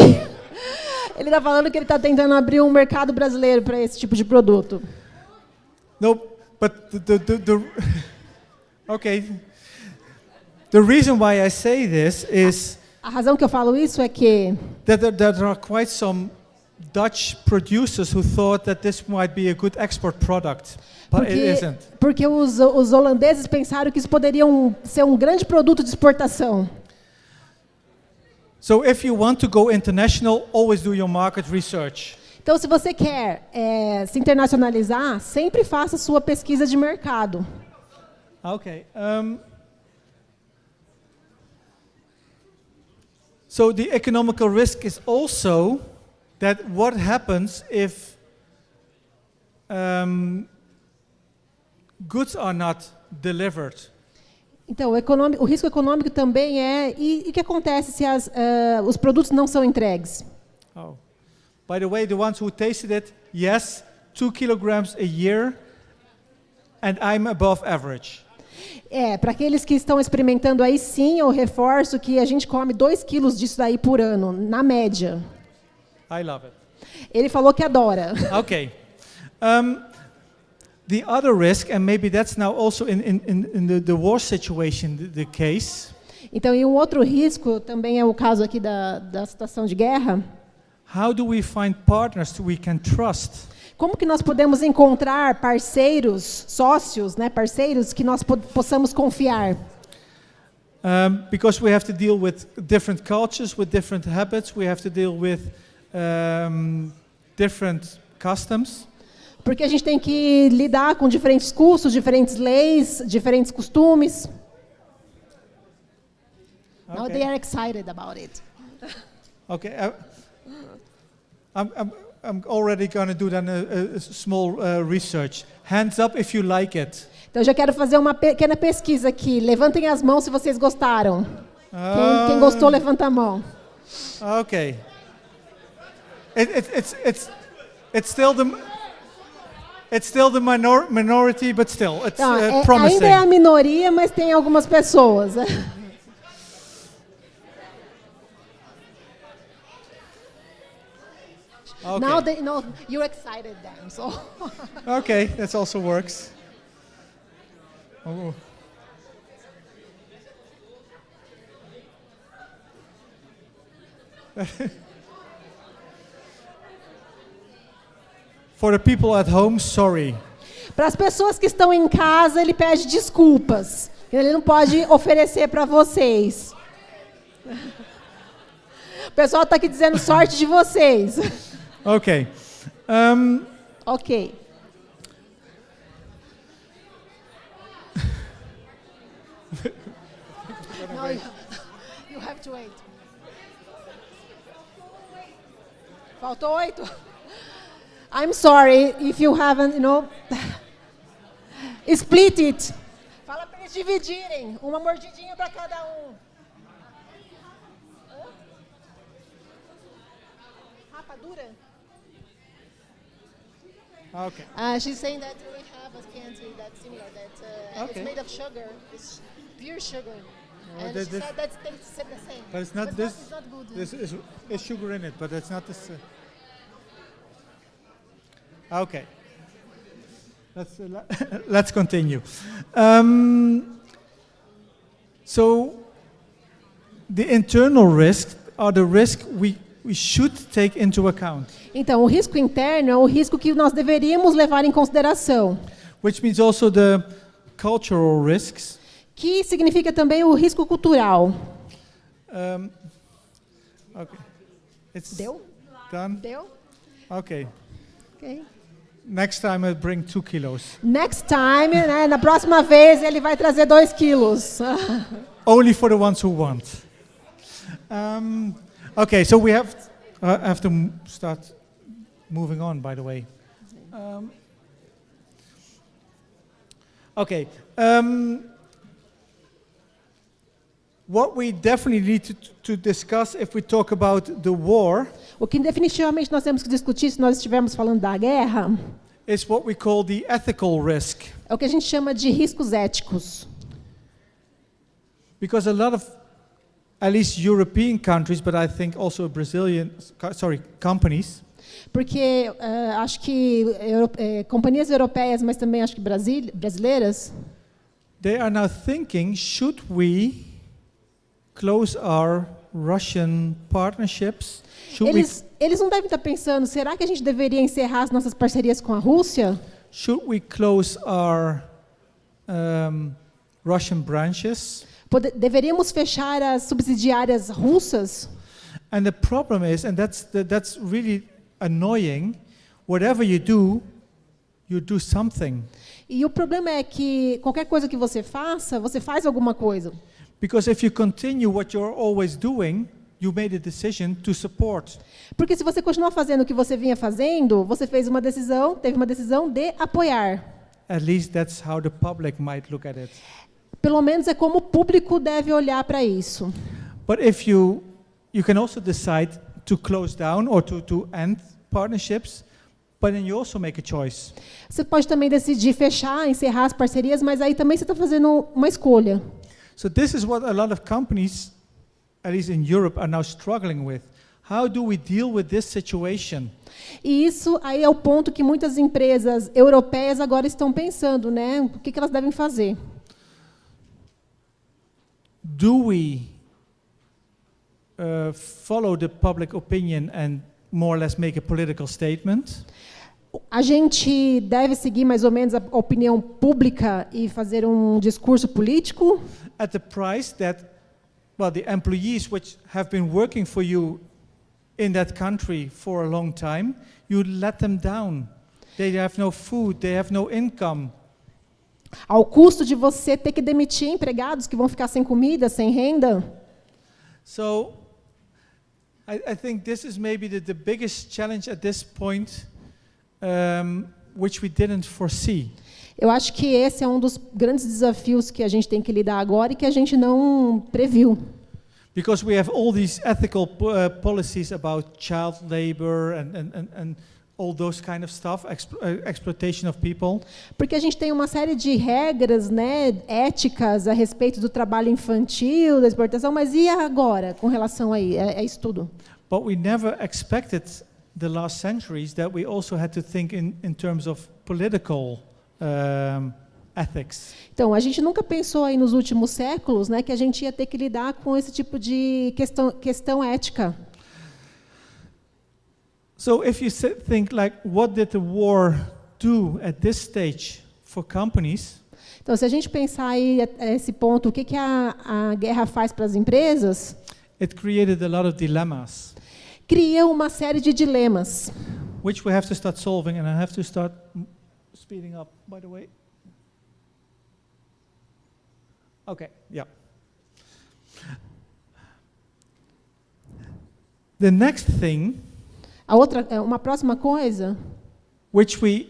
que ele está tentando abrir um mercado brasileiro para esse tipo de produto. No, but okay. The reason why I say this is A razão que eu falo isso é que that there are quite some Dutch producers who thought that this might be a good export product, but it isn't. Porque os holandeses pensaram que isso poderia ser um grande produto de exportação. So if you want to go international, always do your market research. Então, se você quer se internacionalizar, sempre faça sua pesquisa de mercado. Okay. So the economical risk is also that what happens if goods are not delivered. Então, o risco econômico também e o que acontece se os produtos não são entregues? Oh. By the way, the ones who tasted it, yes, 2 kilograms a year, and I'm above average. Para aqueles que estão experimentando aí, sim, eu reforço que a gente come 2 quilos disso daí por ano, na média. I love it. Ele falou que adora. Okay. The other risk, and maybe that's now also in the war situation the case. Então, e um outro risco, também é o caso aqui da situação de guerra. How do we find partners we can trust? Como que nós podemos encontrar parceiros, sócios, parceiros que nós possamos confiar? Because we have to deal with different cultures, with different habits, we have to deal with different customs. Porque a gente tem que lidar com diferentes custos, diferentes leis, diferentes costumes. Okay. Now they are excited about it. Okay, I'm already going to do then a small research. Hands up if you like it. Então eu já quero fazer uma pequena pesquisa aqui. Levantem as mãos se vocês gostaram. Quem gostou, levanta a mão. Okay. It's still the minority, but still it's promising. Ainda é a minoria, mas tem algumas pessoas. Okay. Now they know you excited them, so. Okay, that also works. Oh. For the people at home, sorry. Para as pessoas que estão em casa, ele pede desculpas. Ele não pode oferecer para vocês. O pessoal está aqui dizendo sorte de vocês. Okay. Ok. No, you have to wait. Faltou 8? I'm sorry if you haven't, split it. Fala para eles dividirem, uma mordidinha para cada um. Rapadura? Okay. She's saying that we have a candy that's similar, that Okay. it's made of sugar, it's pure sugar. Oh, And that- she this- said that tastes the same. But it's not But this. It's not good. This is sugar in it, but it's not this. Okay. Let's continue. So the internal risks are the risk we should take into account, Então, o risco interno é o risco que nós deveríamos levar em consideração, which means also the cultural risks. que significa também o risco cultural. Okay. It's Deu? done? Deu? Okay. Ok. Next time I'll bring 2 kilos. Next time, né, na próxima vez, ele vai trazer 2 quilos. Only for the ones who want. Okay, so we have to start moving on, by the way. Okay. What we definitely need to discuss if we talk about the war O que definitivamente nós temos que discutir, se nós estivermos falando da guerra, is what we call the ethical risk. é o que a gente chama de riscos éticos. Because a lot of, at least European countries, but I think also companies, Porque acho que companhias europeias, mas também acho que brasileiras, they are now thinking, should we close our Russian partnerships? eles não devem estar pensando, será que a gente deveria encerrar as nossas parcerias com a Rússia? Should we close our Russian branches? Deveríamos fechar as subsidiárias russas? And the problem is, and that's really annoying, whatever you do something. E o problema é que qualquer coisa que você faz alguma coisa. Because if you continue what you're always doing, you made a decision to support. Porque se você continuar fazendo o que você vinha fazendo, você teve uma decisão de apoiar. At least that's how the public might look at it. Pelo menos é como o público deve olhar para isso. But if you can also decide to close down or to end partnerships, but then you also make a choice. Você pode também decidir fechar, encerrar as parcerias, mas aí também você está fazendo uma escolha. So this is what a lot of companies, at least in Europe, are now struggling with. How do we deal with this situation? E isso aí é o ponto que muitas empresas europeias agora estão pensando, né? O que elas devem fazer? Do we follow the public opinion and more or less make a political statement? A gente deve seguir mais ou menos a opinião pública e fazer um discurso político? At the price that, well, the employees which have been working for you in that country for a long time, you let them down. They have no food, they have no income. Ao custo de você ter que demitir empregados que vão ficar sem comida, sem renda? So, I think this is maybe the biggest challenge at this point, which we didn't foresee. Eu acho que esse é um dos grandes desafios que a gente tem que lidar agora e que a gente não previu. Because we have all these ethical policies about child labor and all those kind of stuff, exploitation of people. Porque a gente tem uma série de regras, né, éticas a respeito do trabalho infantil, da exploração, mas e agora com relação a isso tudo? But we never expected the last centuries that we also had to think in terms of political ethics. Então, a gente nunca pensou aí nos últimos séculos, né, que a gente ia ter que lidar com esse tipo de questão ética. So if you think like, what did the war do at this stage for companies? Então, se a gente pensar aí a esse ponto, o que a guerra faz para as empresas? it created a lot of dilemmas, Cria uma série de dilemas, which we have to start solving, and I have to start speeding up, by the way. Okay, yeah. The next thing, uma próxima coisa, which we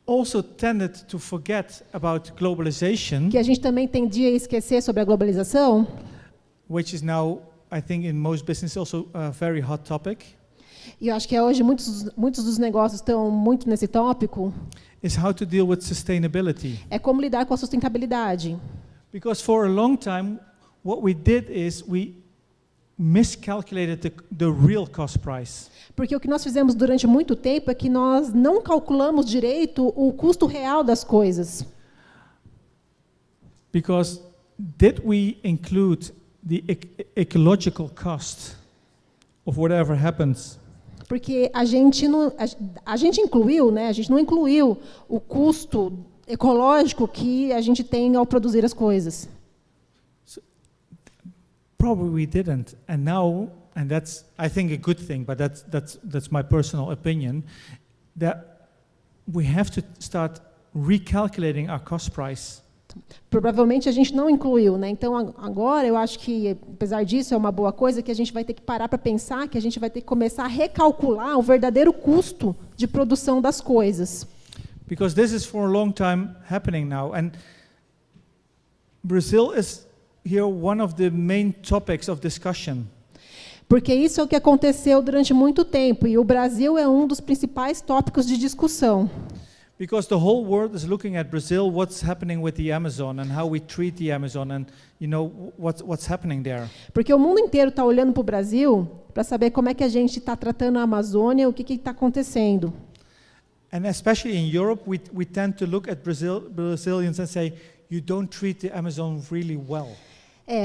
also tended to forget about globalization, que a gente também tendia a esquecer sobre a globalização, which is now, I think, in most business also a very hot topic, e eu acho que hoje muitos dos negócios estão muito nesse tópico, is how to deal with sustainability. é como lidar com a sustentabilidade. Because for a long time, what we did is we miscalculated the real cost price. Porque o que nós fizemos durante muito tempo é que nós não calculamos direito o custo real das coisas. Because did we include the ecological cost of whatever happens? Porque a gente incluiu, né? A gente não incluiu o custo ecológico que a gente tem ao produzir as coisas. Probably we didn't, and now, and that's, I think, a good thing, but that's my personal opinion, that we have to start recalculating our cost price. Provavelmente a gente não incluiu, né? Então agora eu acho que, apesar disso, é uma boa coisa que a gente vai ter que parar para pensar, que a gente vai ter que começar a recalcular o verdadeiro custo de produção das coisas. Because this is for a long time happening now, and Brazil is here one of the main topics of discussion. Porque isso é o que aconteceu durante muito tempo, e o Brasil é um dos principais tópicos de discussão. Because the whole world is looking at Brazil, what's happening with the Amazon and how we treat the Amazon, and you know what's happening there. Porque o mundo inteiro está olhando para o Brasil para saber como é que a gente está tratando a Amazônia, o que está acontecendo. And especially in Europe, we tend to look at Brazilians and say, you don't treat the Amazon really well.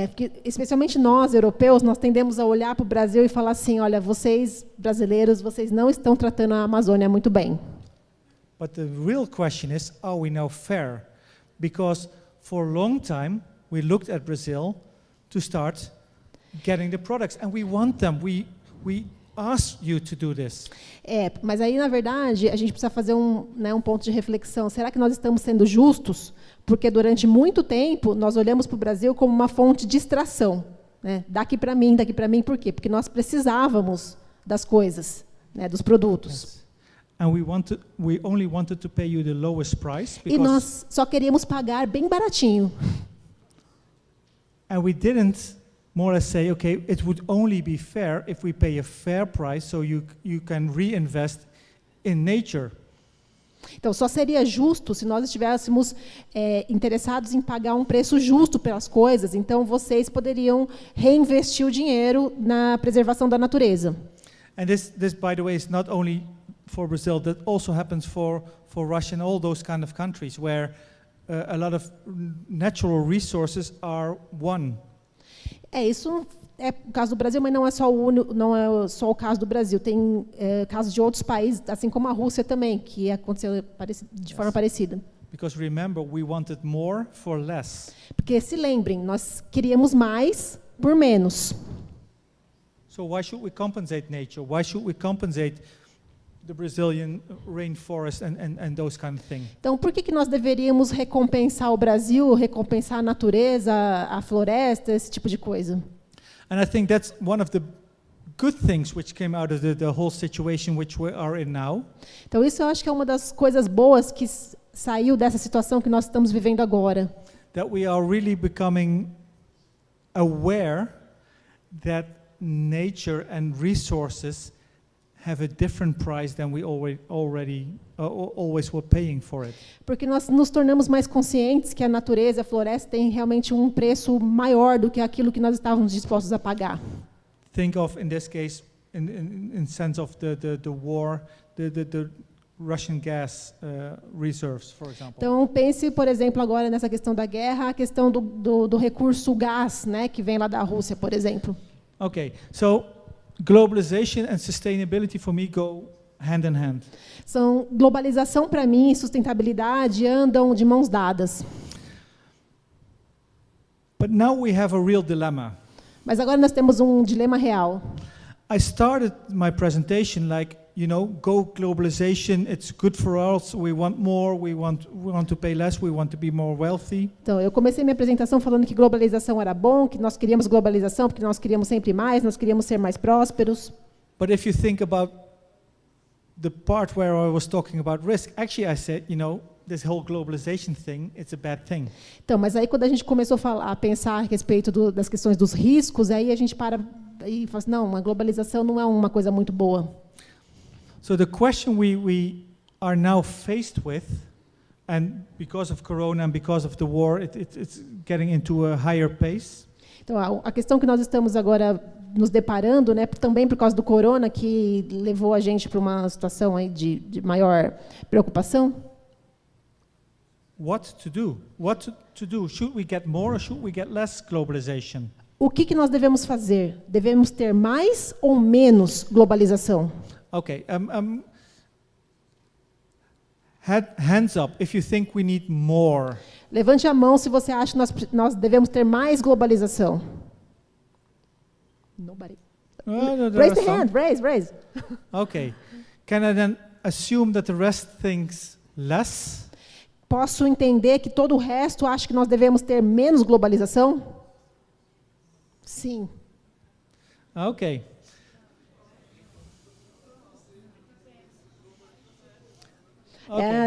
Porque especialmente nós, europeus, nós tendemos a olhar para o Brasil e falar assim, olha, vocês, brasileiros, vocês não estão tratando a Amazônia muito bem. But the real question is, are we now fair? Because for a long time, we looked at Brazil to start getting the products, and we want them. We ask you to do this. Mas aí, na verdade, a gente precisa fazer um ponto de reflexão. Será que nós estamos sendo justos? Porque durante muito tempo, nós olhamos para o Brasil como uma fonte de extração. Né? Daqui para mim, por quê? Porque nós precisávamos das coisas, né, dos produtos. Yes. And we only wanted to pay you the lowest price E nós só queríamos pagar bem baratinho. And we didn't more or less say, okay, it would only be fair if we pay a fair price so you can reinvest in nature. Então, só seria justo se nós estivéssemos interessados em pagar um preço justo pelas coisas. Então, vocês poderiam reinvestir o dinheiro na preservação da natureza. And this, by the way, is not only for Brazil, that also happens for Russia and all those kind of countries where a lot of natural resources are one. Isso é o caso do Brasil, mas não é só o caso do Brasil. Tem casos de outros países, assim como a Rússia também, que aconteceu de forma parecida. Because remember, we wanted more for less. Porque se lembrem, nós queríamos mais por menos. So why should we compensate nature? Why should we compensate the Brazilian rainforest and those kind of things? Então, por que nós deveríamos recompensar o Brasil, recompensar a natureza, a floresta, esse tipo de coisa? And I think that's one of the good things which came out of the whole situation which we are in now. Então, isso eu acho que é uma das coisas boas que saiu dessa situação que nós estamos vivendo agora. That we are really becoming aware that nature and resources have a different price than we always were paying for it. Porque nós nos tornamos mais conscientes que a natureza, a floresta tem realmente um preço maior do que aquilo que nós estávamos dispostos a pagar. Think of, in this case, in sense of the war, the Russian gas reserves, for example. Então pense, por exemplo, agora nessa questão da guerra, a questão do recurso gás, né, que vem lá da Rússia, por exemplo. Okay, so globalization and sustainability for me go hand in hand. Globalização para mim e sustentabilidade andam de mãos dadas. But now we have a real dilemma. Mas agora nós temos um dilema real. I started my presentation like, go globalization, it's good for us, we want more, we want to pay less, we want to be more wealthy. Então, eu comecei minha apresentação falando que globalização era bom, que nós queríamos globalização porque nós queríamos sempre mais, nós queríamos ser mais prósperos. But if you think about the part where I was talking about risk, actually I said, this whole globalization thing, it's a bad thing. Então, mas aí quando a gente começou a pensar a respeito das questões dos riscos, aí a gente para e fala assim, não, a globalização não é uma coisa muito boa. So the question we are now faced with, and because of Corona and because of the war, it's getting into a higher pace. Então, a questão que nós estamos agora nos deparando, né, também por causa do corona, que levou a gente para uma situação aí de maior preocupação. What to do? What to do? Should we get more or should we get less globalization? O que nós devemos fazer? Devemos ter mais ou menos globalização? Okay. Hands up if you think we need more. Levante a mão se você acha que nós devemos ter mais globalização. Nobody. Raise the hand. Raise. Okay. Can I then assume that the rest thinks less? Posso entender que todo o resto acha que nós devemos ter menos globalização? Sim. Okay.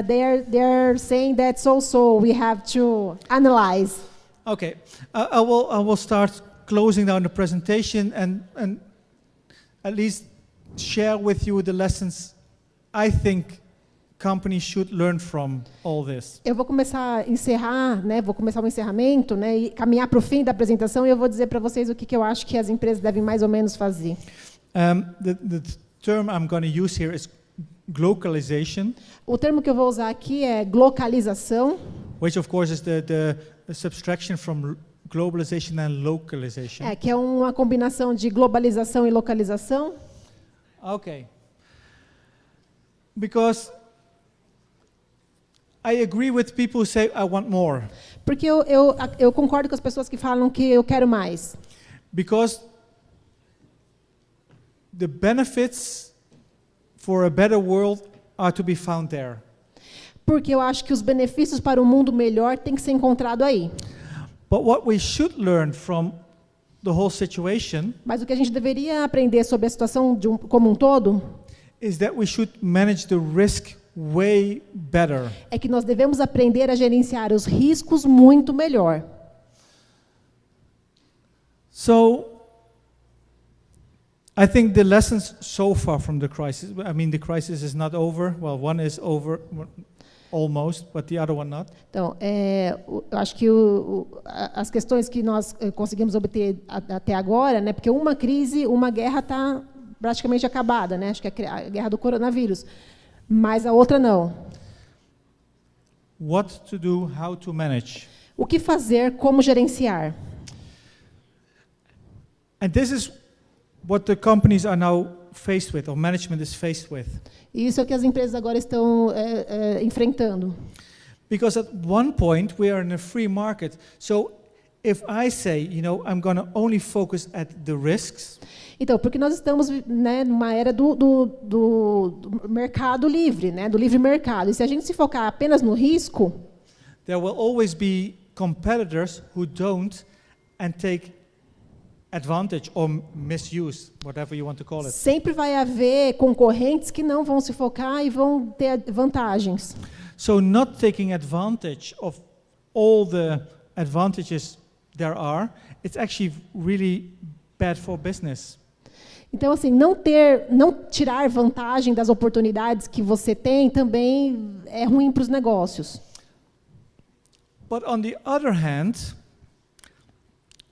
They are saying that also we have to analyze. Okay. I will start closing down the presentation and at least share with you the lessons I think companies should learn from all this. Eu vou começar a encerrar, né? Vou começar o encerramento, né? E caminhar para o fim da apresentação. E eu vou dizer para vocês o que eu acho que as empresas devem mais ou menos fazer. The term I'm going to use here is glocalization. O termo que eu vou usar aqui é glocalização. Which of course is the subtraction from globalization and localization. Que é uma combinação de globalização e localização. Okay. Because I agree with people who say I want more. Porque eu concordo com as pessoas que falam que eu quero mais. Because the benefits for a better world are to be found there. Porque eu acho que os benefícios para um mundo melhor têm que ser encontrado aí. But what we should learn from the whole situation, mas o que a gente deveria aprender sobre a situação como um todo, is that we should manage the risk way better. É que nós devemos aprender a gerenciar os riscos muito melhor. So I think the lessons so far from the crisis, I mean the crisis is not over. Well, one is over almost, but the other one not. Então, eu acho que as questões que nós conseguimos obter até agora, né, porque uma crise, uma guerra está praticamente acabada, né? Acho que é a guerra do coronavírus, mas a outra não. What to do, how to manage. O que fazer, como gerenciar. And this is what the companies are now faced with, or management is faced with. Isso é o que as empresas agora estão enfrentando. Because at one point we are in a free market. So if I say, I'm going to only focus at the risks. Então, porque nós estamos, né, numa era do mercado livre, né, do livre mercado. E se a gente se focar apenas no risco, there will always be competitors who don't and take advantage or misuse, whatever you want to call it. Sempre vai haver concorrentes que não vão se focar e vão ter vantagens. So not taking advantage of all the advantages there are, it's actually really bad for business. Então, assim, não tirar vantagem das oportunidades que você tem também é ruim para os negócios. But on the other hand,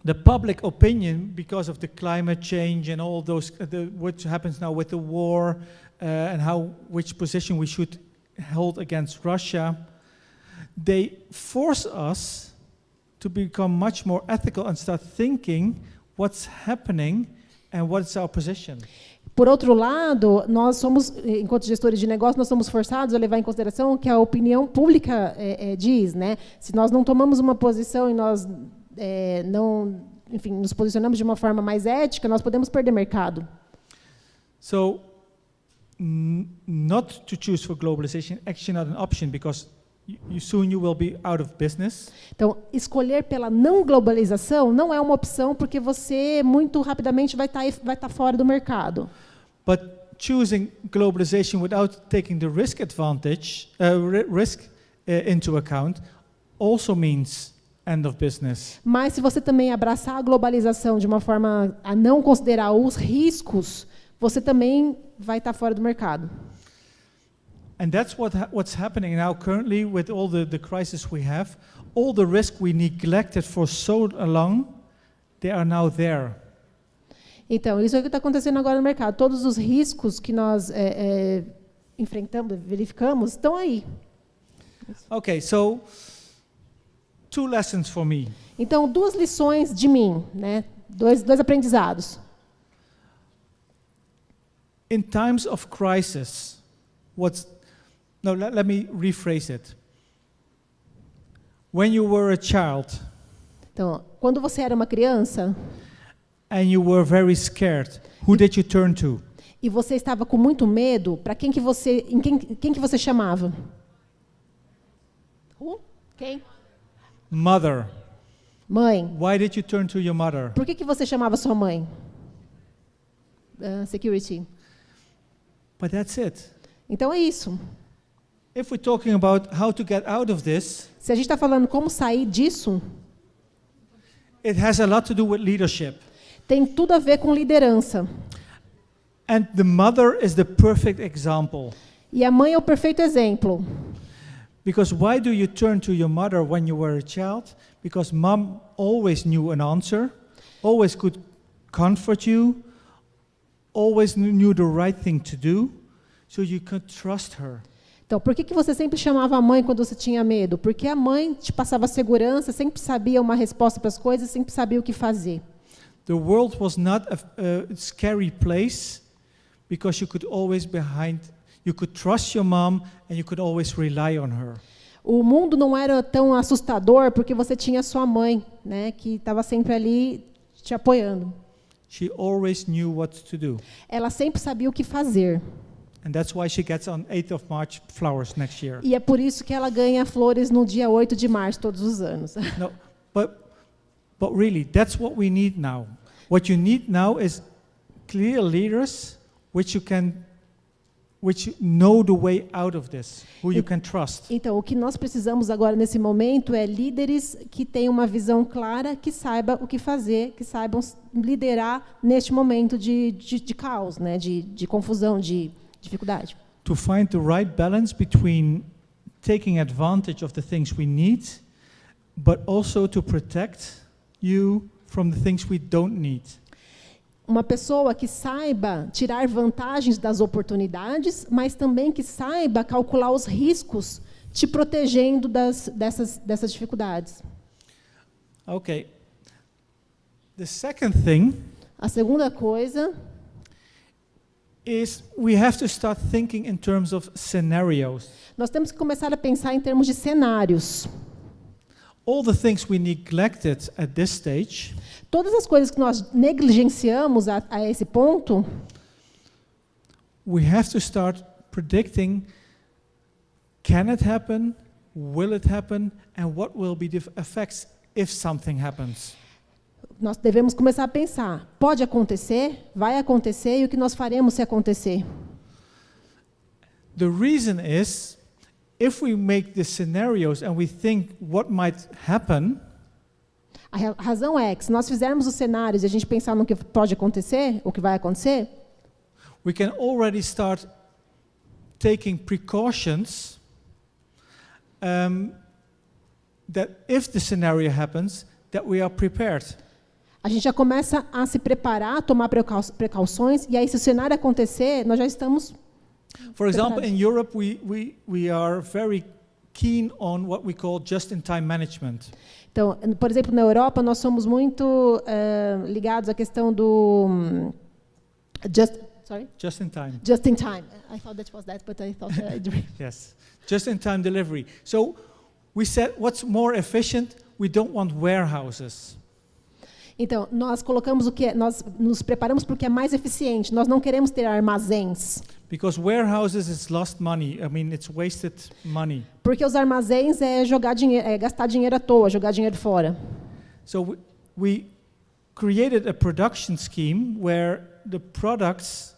the public opinion, because of the climate change and all those, what happens now with the war, and which position we should hold against Russia, they force us to become much more ethical and start thinking what's happening and what's our position. Por outro lado, nós somos, enquanto gestores de negócio, nós somos forçados a levar em consideração o que a opinião pública diz, né? Se nós não tomamos uma posição e nós não enfim, nos posicionamos de uma forma mais ética, nós podemos perder mercado. So, not to choose for globalization actually not an option because soon you will be out of business. Então, escolher pela não globalização não é uma opção porque você muito rapidamente vai estar fora do mercado. But choosing globalization without taking the risk advantage, into account, also means end of business. Mas se você também abraçar a globalização de uma forma a não considerar os riscos, você também vai estar fora do mercado. And that's what's happening now currently with all the crisis we have. All the risk we neglected for so long, they are now there. Então, isso é o que está acontecendo agora no mercado. Todos os riscos que nós enfrentamos, verificamos, estão aí. Okay, so 2 lessons for me. Então, 2 lições de mim, né? Dois aprendizados. In times of crisis, let me rephrase it. When you were a child, então, quando você era uma criança, and you were very scared, who did you turn to? E você estava com muito medo, para quem que você chamava? Quem? Mother. Mãe. Why did you turn to your mother? Por que você chamava sua mãe? Security. But that's it. Então é isso. If we're talking about how to get out of this, se a gente está falando como sair disso, it has a lot to do with leadership. Tem tudo a ver com liderança. And the mother is the perfect example. E a mãe é o perfeito exemplo. Because why do you turn to your mother when you were a child? Because mom always knew an answer, always could comfort you, always knew the right thing to do, so you could trust her. Então, por que você sempre chamava a mãe quando você tinha medo? Porque a mãe te passava segurança, sempre sabia uma resposta para as coisas, sempre sabia o que fazer. The world was not a scary place because you could always you could trust your mom and you could always rely on her. O mundo não era tão assustador porque você tinha sua mãe, né, que estava sempre ali te apoiando. She always knew what to do. Ela sempre sabia o que fazer. And that's why she gets on 8th of March flowers next year. E é por isso que ela ganha flores no dia 8 de março todos os anos. No, but really, that's what we need now. What you need now is clear leaders which know the way out of this, who you can trust. Então, o que nós precisamos agora nesse momento é líderes que tenham uma visão clara, que saibam o que fazer, que saibam liderar neste momento de caos, né, de confusão, de dificuldade. To find the right balance between taking advantage of the things we need, but also to protect you from the things we don't need. Uma pessoa que saiba tirar vantagens das oportunidades, mas também que saiba calcular os riscos, te protegendo dessas dificuldades. Okay. The second thing A segunda coisa is we have to start thinking in terms of scenarios. nós temos que começar a pensar em termos de cenários. All the things we neglected at this stage, Todas as coisas que nós negligenciamos a esse ponto, we have to start predicting, can it happen, will it happen, and what will be the effects if something happens. nós devemos começar a pensar, pode acontecer, vai acontecer, e o que nós faremos se acontecer? The reason is, if we make the scenarios and we think what might happen, A razão é que se nós fizermos os cenários e a gente pensar no que pode acontecer, o que vai acontecer, we can already start taking precautions that if the scenario happens, that we are prepared. a gente já começa a se preparar, a tomar precauções, e aí se o cenário acontecer, nós já estamos For example, preparados. in Europe, we are very keen on what we call just-in-time management. Então, por exemplo, na Europa, nós somos muito ligados à questão do just Just in time. in time. I thought that was that, but I thought Yes. Just-in-time delivery. So we said, what's more efficient? We don't want warehouses. Então, nós colocamos nós nos preparamos para o que é mais eficiente. Nós não queremos ter armazéns. Because warehouses is lost money. I mean, it's wasted money. Porque os armazéns é gastar dinheiro à toa, jogar dinheiro fora. So we created a production scheme where the products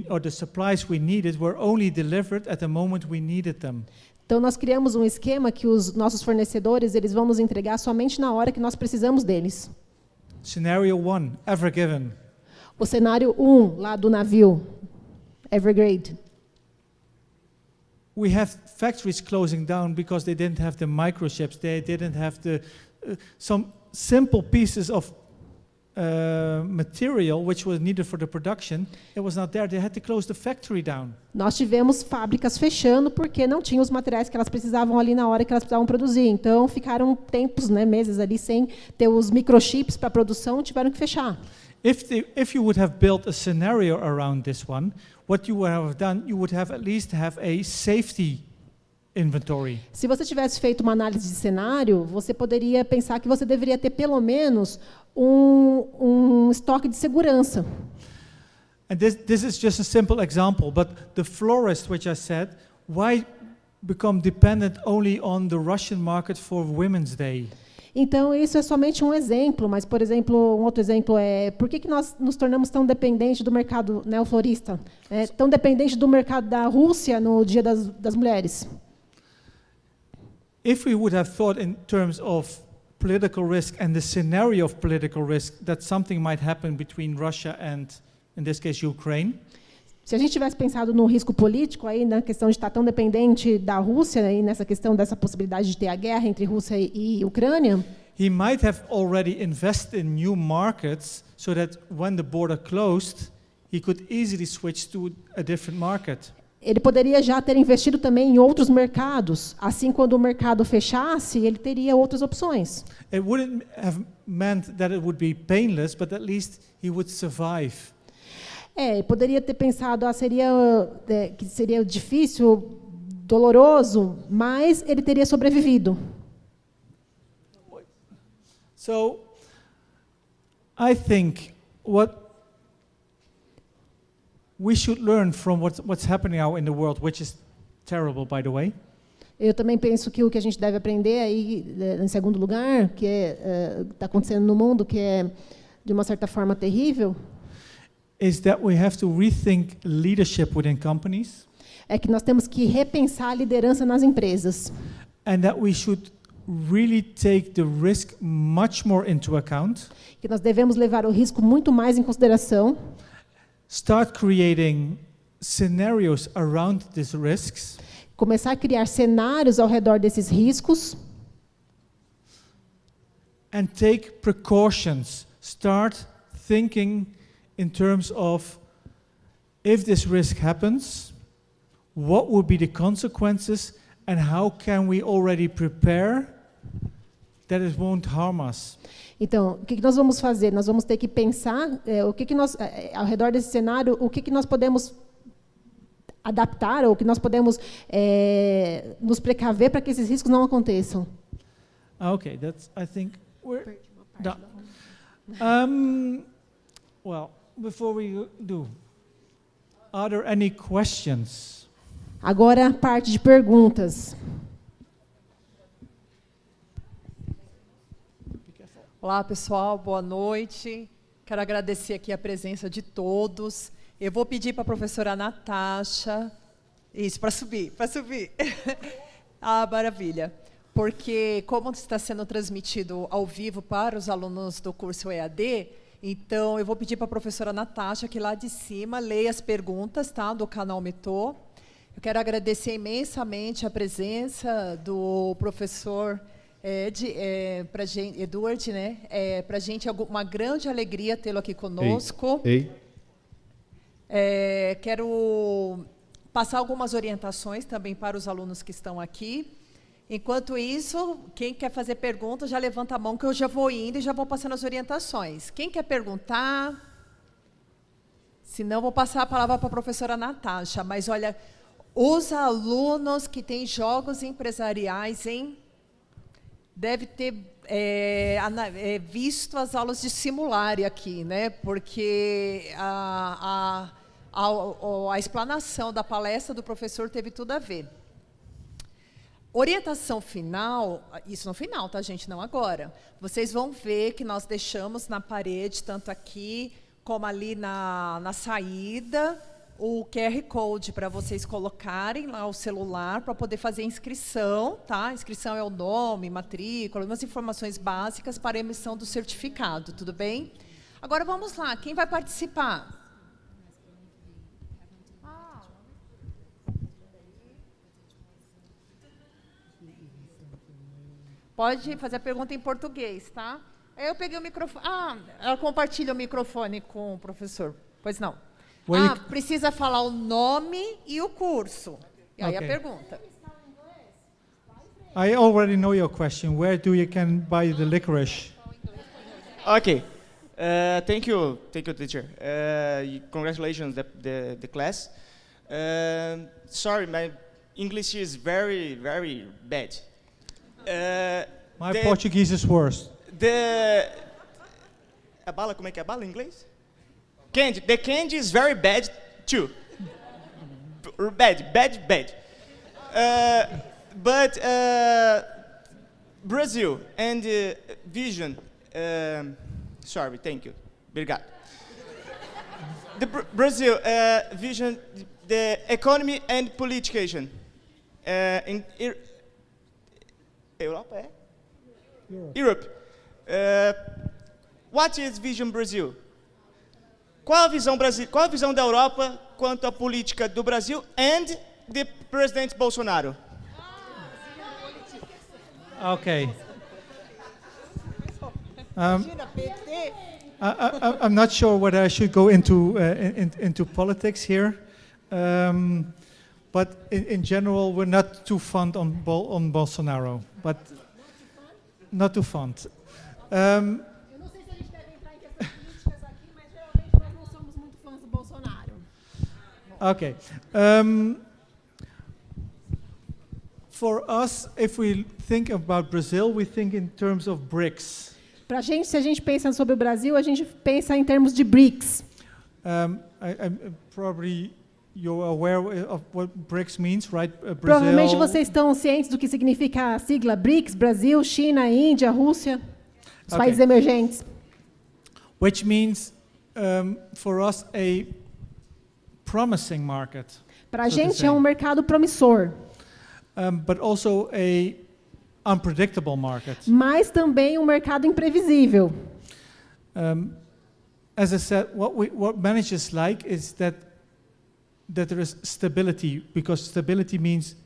or the supplies we needed were only delivered at the moment we needed them. Então nós criamos um esquema que os nossos fornecedores eles vão nos entregar somente na hora que nós precisamos deles. Scenario 1, Evergiven. O cenário 1 lá do navio, Evergrande. We have factories closing down because they didn't have the microchips. They didn't have some simple pieces of material which was needed for the production. It was not there. They had to close the factory down. Nós tivemos fábricas fechando porque não tinham os materiais que elas precisavam ali na hora que elas precisavam produzir. Então ficaram tempos, meses ali sem ter os microchips para produção, tiveram que fechar. If you would have built a scenario around this one, what you would have done, you would have at least have a safety inventory. Se você tivesse feito uma análise de cenário, você poderia pensar que você deveria ter pelo menos um estoque de segurança. And this is just a simple example, but the florist, which I said, why become dependent only on the Russian market for Women's Day? Então, isso é somente um exemplo, mas, por exemplo, um outro exemplo é por que nós nos tornamos tão dependentes do mercado neoflorista? Tão dependentes do mercado da Rússia no Dia das Mulheres? If we would have thought in terms of political risk and the scenario of political risk that something might happen between Russia and, in this case, Ukraine. Se a gente tivesse pensado no risco político aí na questão de estar tão dependente da Rússia e nessa questão dessa possibilidade de ter a guerra entre Rússia e Ucrânia, he might have already invested in new markets so that when the border closed, he could easily switch to a different market. Ele poderia já ter investido também em outros mercados. Assim, quando o mercado fechasse, ele teria outras opções. It wouldn't have meant that it would be painless, but at least he would survive. Poderia ter pensado, que seria difícil, doloroso, mas ele teria sobrevivido. So, I think what we should learn from what's happening now in the world, which is terrible, by the way. Eu também penso que o que a gente deve aprender aí, em segundo lugar, que está acontecendo no mundo, que é de uma certa forma terrível, is that we have to rethink leadership within companies. É que nós temos que repensar a liderança nas empresas. And that we should really take the risk much more into account. Que nós devemos levar o risco muito mais em consideração. Start creating scenarios around these risks. Começar a criar cenários ao redor desses riscos. And take precautions. Start thinking in terms of, if this risk happens, what would be the consequences and how can we already prepare that it won't harm us? Então, o que nós vamos fazer? Nós vamos ter que pensar ao redor desse cenário, o que nós podemos adaptar, ou o que nós podemos nos precaver para que esses riscos não aconteçam. Okay, I think we're done. Well, before we do, are there any questions? Agora a parte de perguntas. Olá, pessoal, boa noite. Quero agradecer aqui a presença de todos. Eu vou pedir para a professora Natasha, isso, para subir. Ah, maravilha. Porque, como está sendo transmitido ao vivo para os alunos do curso EAD, então eu vou pedir para a professora Natasha que lá de cima leia as perguntas, tá, do canal Metô. Eu quero agradecer imensamente a presença do professor Eduard, né? Para a gente é uma grande alegria tê-lo aqui conosco. Quero passar algumas orientações também para os alunos que estão aqui. Enquanto isso, quem quer fazer pergunta, já levanta a mão que eu já vou indo e já vou passando as orientações. Quem quer perguntar? Se não, vou passar a palavra para a professora Natasha. Mas, olha, os alunos que têm jogos empresariais deve ter visto as aulas de simulário aqui, né? Porque a explanação da palestra do professor teve tudo a ver. Orientação final, isso no final, tá, gente? Não agora. Vocês vão ver que nós deixamos na parede, tanto aqui como ali na saída, o QR Code para vocês colocarem lá o celular para poder fazer a inscrição, tá? A inscrição é o nome, matrícula, umas informações básicas para a emissão do certificado, tudo bem? Agora vamos lá, quem vai participar? Pode fazer a pergunta em português, tá? Aí eu peguei o microfone. Ela compartilha o microfone com o professor. Pois não. Precisa falar o nome e o curso. E aí a pergunta. I already know your question. Where do you can buy the licorice? Okay. Thank you, teacher. Congratulations, the class. Sorry, my English is very, very bad. My Portuguese is worse. A bala, como é que é a bala em inglês? Candy. The candy is very bad too. Bad. But Brazil and vision. Sorry, thank you. Obrigado. The Brazil vision, the economy and politication. In Europa, Europe. What is Vision Brazil? Qual a visão da Europa quanto à política do Brasil and the President Bolsonaro? Okay. I'm not sure whether I should go into politics here, but in general, we're not too fond on Bolsonaro, but not too fond. Eu não sei se a gente deve entrar em questões políticas aqui, mas geralmente nós não somos muito fãs do Bolsonaro. Okay. For us, if we think about Brazil, we think in terms of BRICS. Para a gente, se a gente pensa sobre o Brasil, a gente pensa em termos de BRICS. Probably you're aware of what BRICS means, right? Provavelmente vocês estão cientes do que significa a sigla BRICS: Brasil, China, Índia, Rússia, os países emergentes. Which means, for us, a promising market. Para a gente é um mercado promissor. But also a unpredictable market. Mas também um mercado imprevisível. As I said, what managers like is that there is stability, because stability means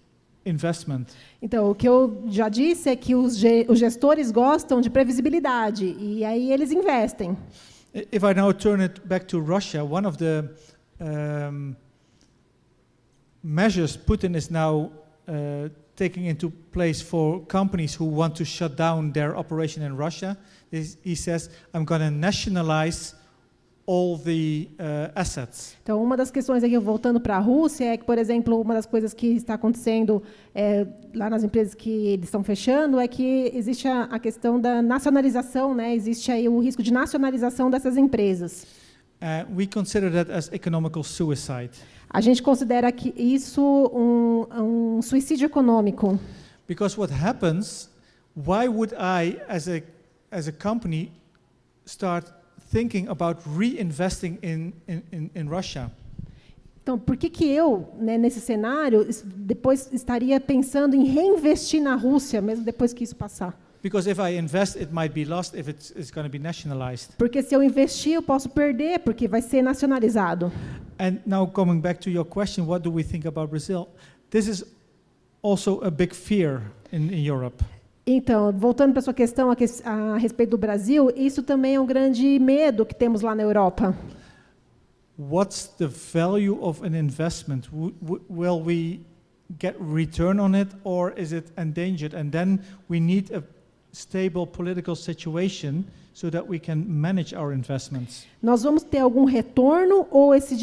investment. Então, o que eu já disse é que os gestores gostam de previsibilidade e aí eles investem. If I now turn it back to Russia, one of the measures Putin is now taking into place for companies who want to shut down their operation in Russia, he says, I'm going to nationalize all the assets. Então, uma das questões aqui, voltando para a Rússia, é que, por exemplo, uma das coisas que está acontecendo lá nas empresas que eles estão fechando é que existe a questão da nacionalização, né? Existe aí o risco de nacionalização dessas empresas. We consider that as economical suicide. A gente considera que isso um suicídio econômico. Because what happens, why would I, as a company, start thinking about reinvesting in Russia? Então, por que eu, né, nesse cenário, depois estaria pensando em reinvestir na Rússia, mesmo depois que isso passar? Because if I invest, it might be lost if it's going to be nationalized. Porque se eu investir, eu posso perder, porque vai ser nacionalizado. And now coming back to your question, what do we think about Brazil? This is also a big fear in Europe. Então, voltando para a sua questão a respeito do Brasil, isso também é um grande medo que temos lá na Europa. What's the value of an investment? Will we get return on it, or is it endangered? And then we need a stable political situation so that we can manage our investments. Nós vamos ter algum retorno ou esse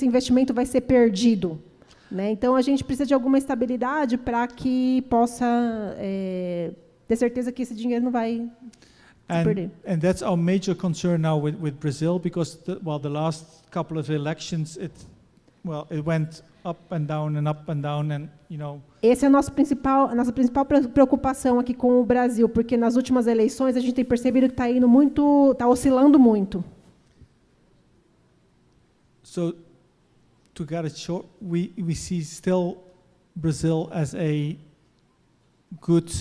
investimento vai ser perdido, né? Então a gente precisa de alguma estabilidade para que possa ter certeza que esse dinheiro não vai se perder. And that's our major concern now with Brazil, because the last couple of elections, it went up and down and Esse é a nossa principal preocupação aqui com o Brasil, porque nas últimas eleições a gente tem percebido que está oscilando muito. So, to get it short, we see still Brazil as a good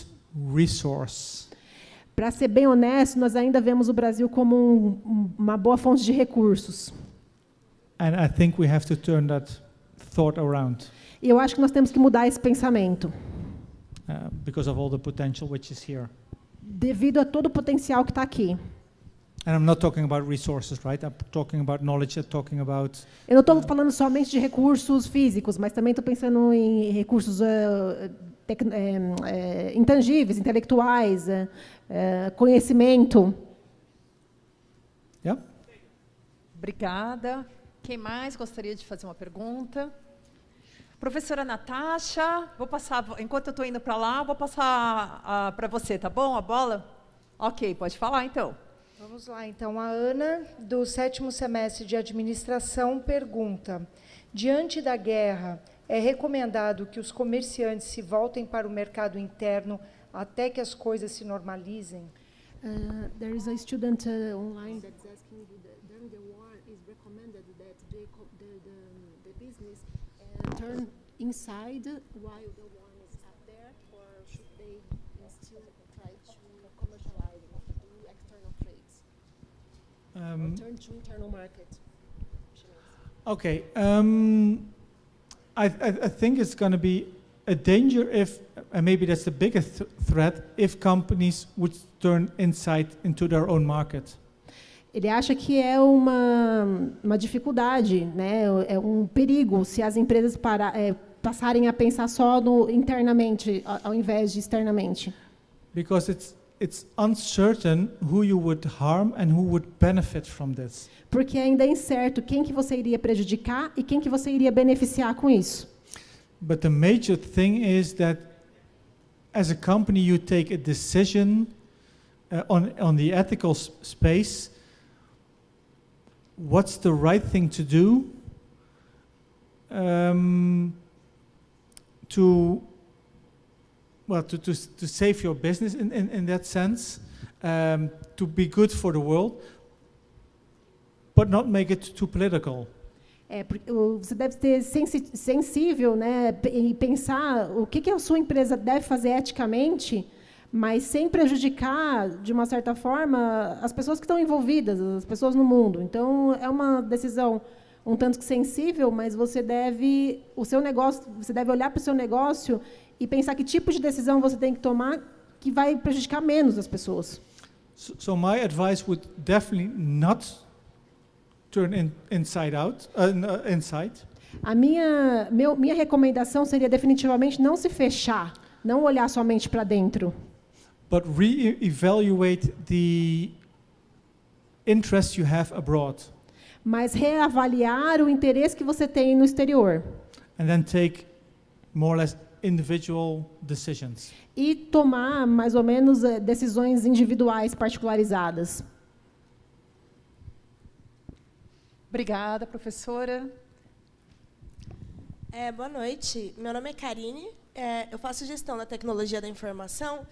resource. Para ser bem honesto, nós ainda vemos o Brasil como uma boa fonte de recursos. And I think we have to turn that thought around. E eu acho que nós temos que mudar esse pensamento. Because of all the potential which is here. Devido a todo o potencial que está aqui. And I'm not talking about resources, right? I'm talking about knowledge. I'm talking about. Eu não estou falando somente de recursos físicos, mas também estou pensando em recursos intangíveis, intelectuais, conhecimento. Yeah. Obrigada. Quem mais gostaria de fazer uma pergunta? Professora Natasha, vou passar, enquanto eu estou indo para lá, vou passar para você, tá bom, a bola? Ok, pode falar então. Vamos lá, então. A Ana, do 7º semestre de Administração, pergunta: diante da guerra, é recomendado que os comerciantes se voltem para o mercado interno até que as coisas se normalizem? There is a student online that's asking during the war is recommended that the business turn inside while the war is up there, or should they still try to commercialize, do external trades, or turn to internal market? Okay. I think it's going to be a danger if, and maybe that's the biggest threat, if companies would turn inside into their own market. Ele acha que é uma dificuldade, né? É um perigo se as empresas passarem a pensar só internamente, ao invés de externamente. Because it's uncertain who you would harm and who would benefit from this. Porque ainda é incerto quem que você iria prejudicar e quem que você iria beneficiar com isso. But the major thing is that as a company you take a decision on the ethical space. What's the right thing to do to save your business in that sense, to be good for the world, but not make it too political. Você deve ser sensível, né, e pensar o que a sua empresa deve fazer eticamente, mas sem prejudicar, de uma certa forma, as pessoas que estão envolvidas, as pessoas no mundo. Então, é uma decisão um tanto que sensível, mas você deve olhar para o seu negócio e pensar que tipo de decisão você tem que tomar que vai prejudicar menos as pessoas. So my advice would definitely not turn inside out, inside. A minha recomendação seria definitivamente não se fechar, não olhar somente para dentro. But re-evaluate the interest you have abroad. Mas reavaliar o interesse que você tem no exterior. And then take more or less individual decisions. E tomar mais ou menos decisões individuais particularizadas. Obrigada, professora. Boa noite. Meu nome é Karine. Eu faço gestão da tecnologia da informação.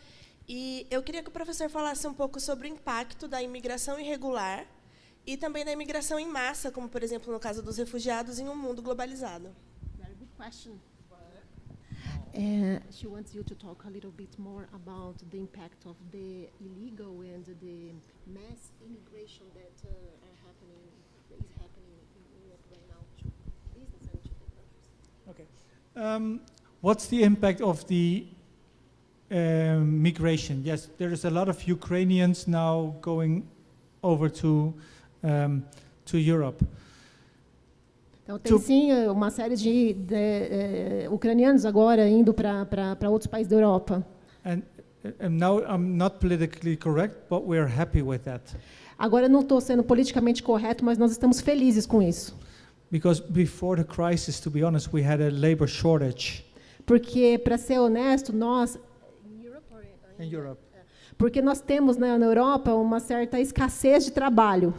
E eu queria que o professor falasse um pouco sobre o impacto da imigração irregular e também da imigração em massa, como, por exemplo, no caso dos refugiados em um mundo globalizado. Very good question. She wants you to talk a little bit more about the impact of the illegal and the mass immigration that is happening in Europe right now to business and to the countries. Okay. What's the impact of the migration? Yes, there is a lot of Ukrainians now going over to Europe. Então, tem sim uma série de ucranianos agora indo para outros países da Europa. And now I'm not politically correct, but we are happy with that. Agora eu não estou sendo politicamente correto, mas nós estamos felizes com isso. Because before the crisis, to be honest, we had a labor shortage. Porque, para ser honesto, nós In Europe. Porque nós temos, né, na Europa uma certa escassez de trabalho.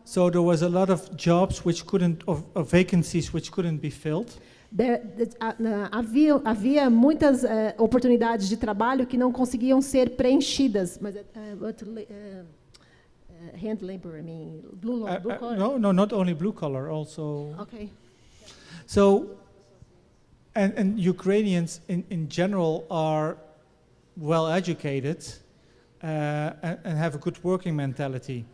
So there was a lot of jobs which couldn't, of vacancies which couldn't be filled. Havia muitas oportunidades de trabalho que não conseguiam ser preenchidas. Mas hand labor, I mean, blue collar. No, not only blue collar, also. Okay. So, and Ukrainians in general are well educated and have a good working mentality.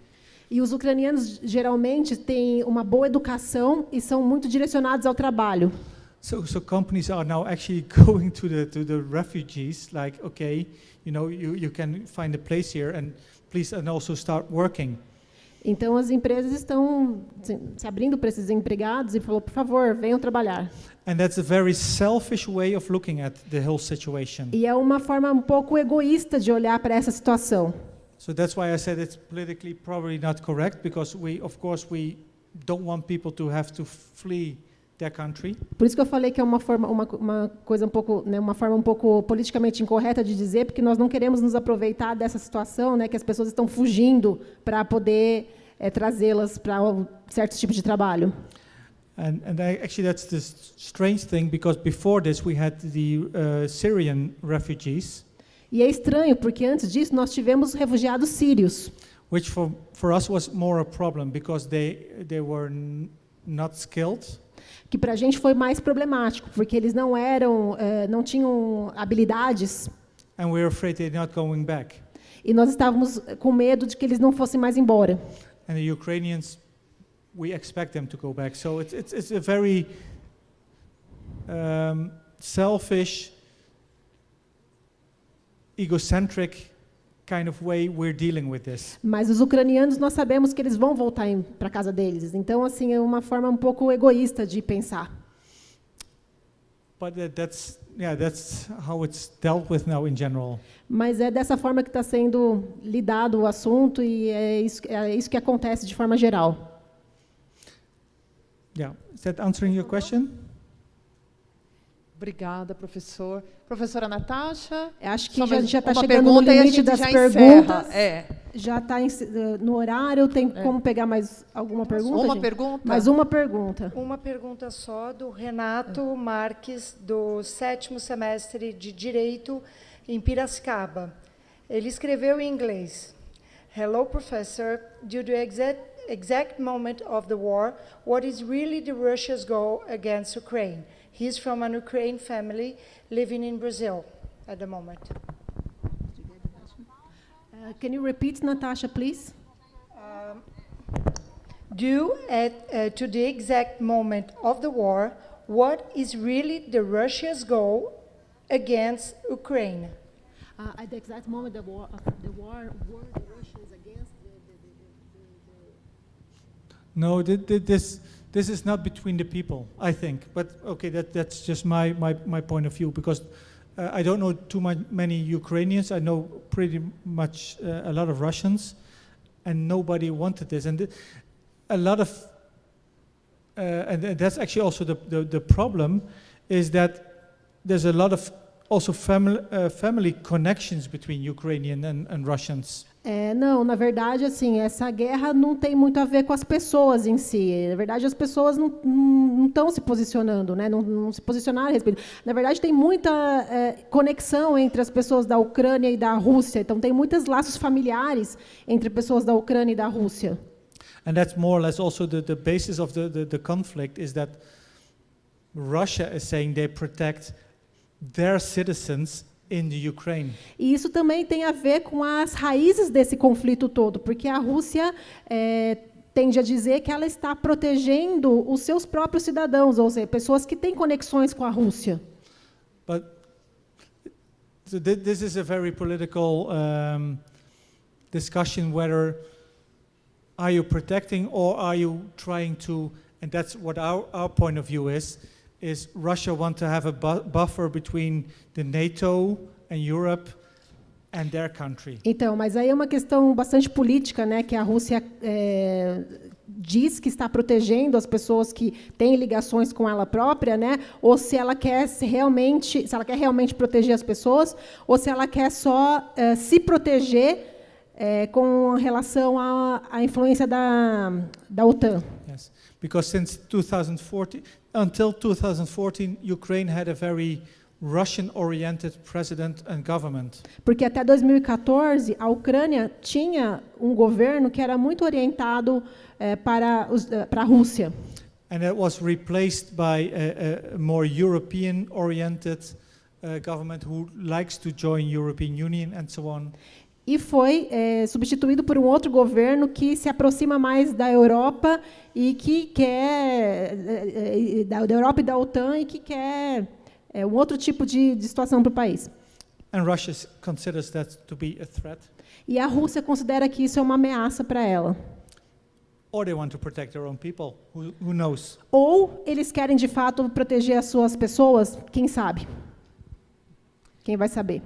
E os ucranianos geralmente têm uma boa educação e são muito direcionados ao trabalho. So companies are now actually going to the refugees, like, okay, you can find a place here and please and also start working. Então as empresas estão se abrindo para esses empregados e falou, por favor, venham trabalhar. And that's a very selfish way of looking at the whole situation. E é uma forma um pouco egoísta de olhar para essa situação. So that's why I said it's politically probably not correct, because we don't want people to have to flee their country. Por isso que eu falei que é uma coisa um pouco, né, uma forma um pouco politicamente incorreta de dizer, porque nós não queremos nos aproveitar dessa situação, né, que as pessoas estão fugindo para poder trazê-las para certos tipos de trabalho. And actually that's the strange thing, because before this we had the Syrian refugees. E é estranho, porque antes disso nós tivemos refugiados sírios. Which for us was more a problem, because they were not skilled. Que para a gente foi mais problemático, porque eles não tinham habilidades. And we were afraid they're not going back. E nós estávamos com medo de que eles não fossem mais embora. And the Ukrainians, we expect them to go back. So it's a very selfish, egocentric kind of way we're dealing with this. Mas os ucranianos, nós sabemos que eles vão voltar para casa deles. Então, assim, é uma forma um pouco egoísta de pensar. But that's how it's dealt with now in general. Mas é dessa forma que está sendo lidado o assunto, e é isso que acontece de forma geral. Yeah, is that answering your question? Obrigada, professor. Professora Natasha? Acho que já está chegando pergunta no limite das perguntas. Já está no horário. Tem como pegar mais alguma pergunta? Uma gente? pergunta? Mais uma pergunta. Uma pergunta só do Renato Marques, do 7º semestre de Direito em Piracicaba. Ele escreveu em inglês: Hello, professor. Due to exact moment of the war, what is really the Russia's goal against Ukraine? He's from an Ukrainian family living in Brazil at the moment. Can you repeat, Natasha, please? Due to the exact moment of the war, what is really the Russia's goal against Ukraine? At the exact moment of the war, the Russia is against No, this is not between the people, I think. But okay, that's just my point of view, because I don't know many Ukrainians. I know pretty much a lot of Russians, and nobody wanted this. And a lot of, and that's actually also the problem, is that there's a lot of also family connections between Ukrainian and Russians. Não, na verdade, assim, essa guerra não tem muito a ver com as pessoas em si. Na verdade, as pessoas não estão se posicionando, né? Não se posicionaram a respeito. Na verdade, tem muita conexão entre as pessoas da Ucrânia e da Rússia. Então, tem muitos laços familiares entre pessoas da Ucrânia e da Rússia. And that's more or less also the basis of the conflict, is that Russia is saying they protect their citizens in the Ukraine. E isso também tem a ver com as raízes desse conflito todo, porque a Rússia tende a dizer que ela está protegendo os seus próprios cidadãos, ou seja, pessoas que têm conexões com a Rússia. But so this is a very political discussion, whether are you protecting or are you trying to, and that's what our point of view is Russia want to have a buffer between the NATO and Europe and their country. Então, mas aí é uma questão bastante política, né, que a Rússia diz que está protegendo as pessoas que têm ligações com ela própria, né? Ou se ela quer realmente proteger as pessoas, ou se ela quer só se proteger com relação à influência da OTAN. Yes, because since 2014, until 2014, Ukraine had a very Russian-oriented president and government. Porque até 2014 a Ucrânia tinha um governo que era muito orientado para a Rússia. And it was replaced by a more European-oriented government who likes to join European Union and so on. E foi substituído por um outro governo que se aproxima mais da Europa e que quer da Europa e da OTAN e que quer um outro tipo de situação para o país. And Russia considers that to be a threat. E a Rússia considera que isso é uma ameaça para ela. Or they want to protect their own people. Who knows? Ou eles querem de fato proteger as suas pessoas, quem sabe? Quem vai saber?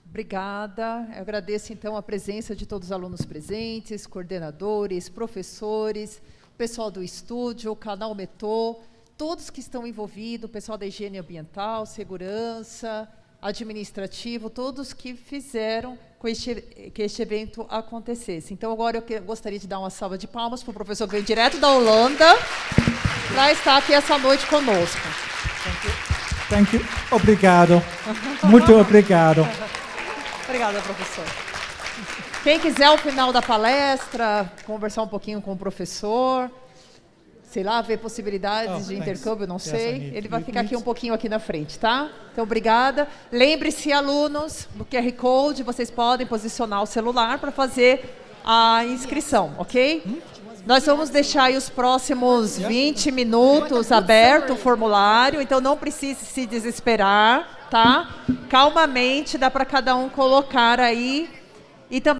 Obrigada. Eu agradeço, então, a presença de todos os alunos presentes, coordenadores, professores, pessoal do estúdio, o canal Metô, todos que estão envolvidos, o pessoal da higiene ambiental, segurança, administrativo, todos que fizeram que este evento acontecesse. Então, agora eu gostaria de dar uma salva de palmas para o professor que veio direto da Holanda para estar aqui essa noite conosco. Thank you. Obrigado. Muito obrigado. Obrigada, professor. Quem quiser, ao final da palestra, conversar um pouquinho com o professor, sei lá, ver possibilidades de intercâmbio, não sei. Ele vai ficar aqui um pouquinho aqui na frente, tá? Então, obrigada. Lembre-se, alunos, do QR Code, vocês podem posicionar o celular para fazer a inscrição, ok? Nós vamos deixar aí os próximos 20 minutos aberto o formulário, então não precise se desesperar, tá? Calmamente, dá para cada um colocar aí. E também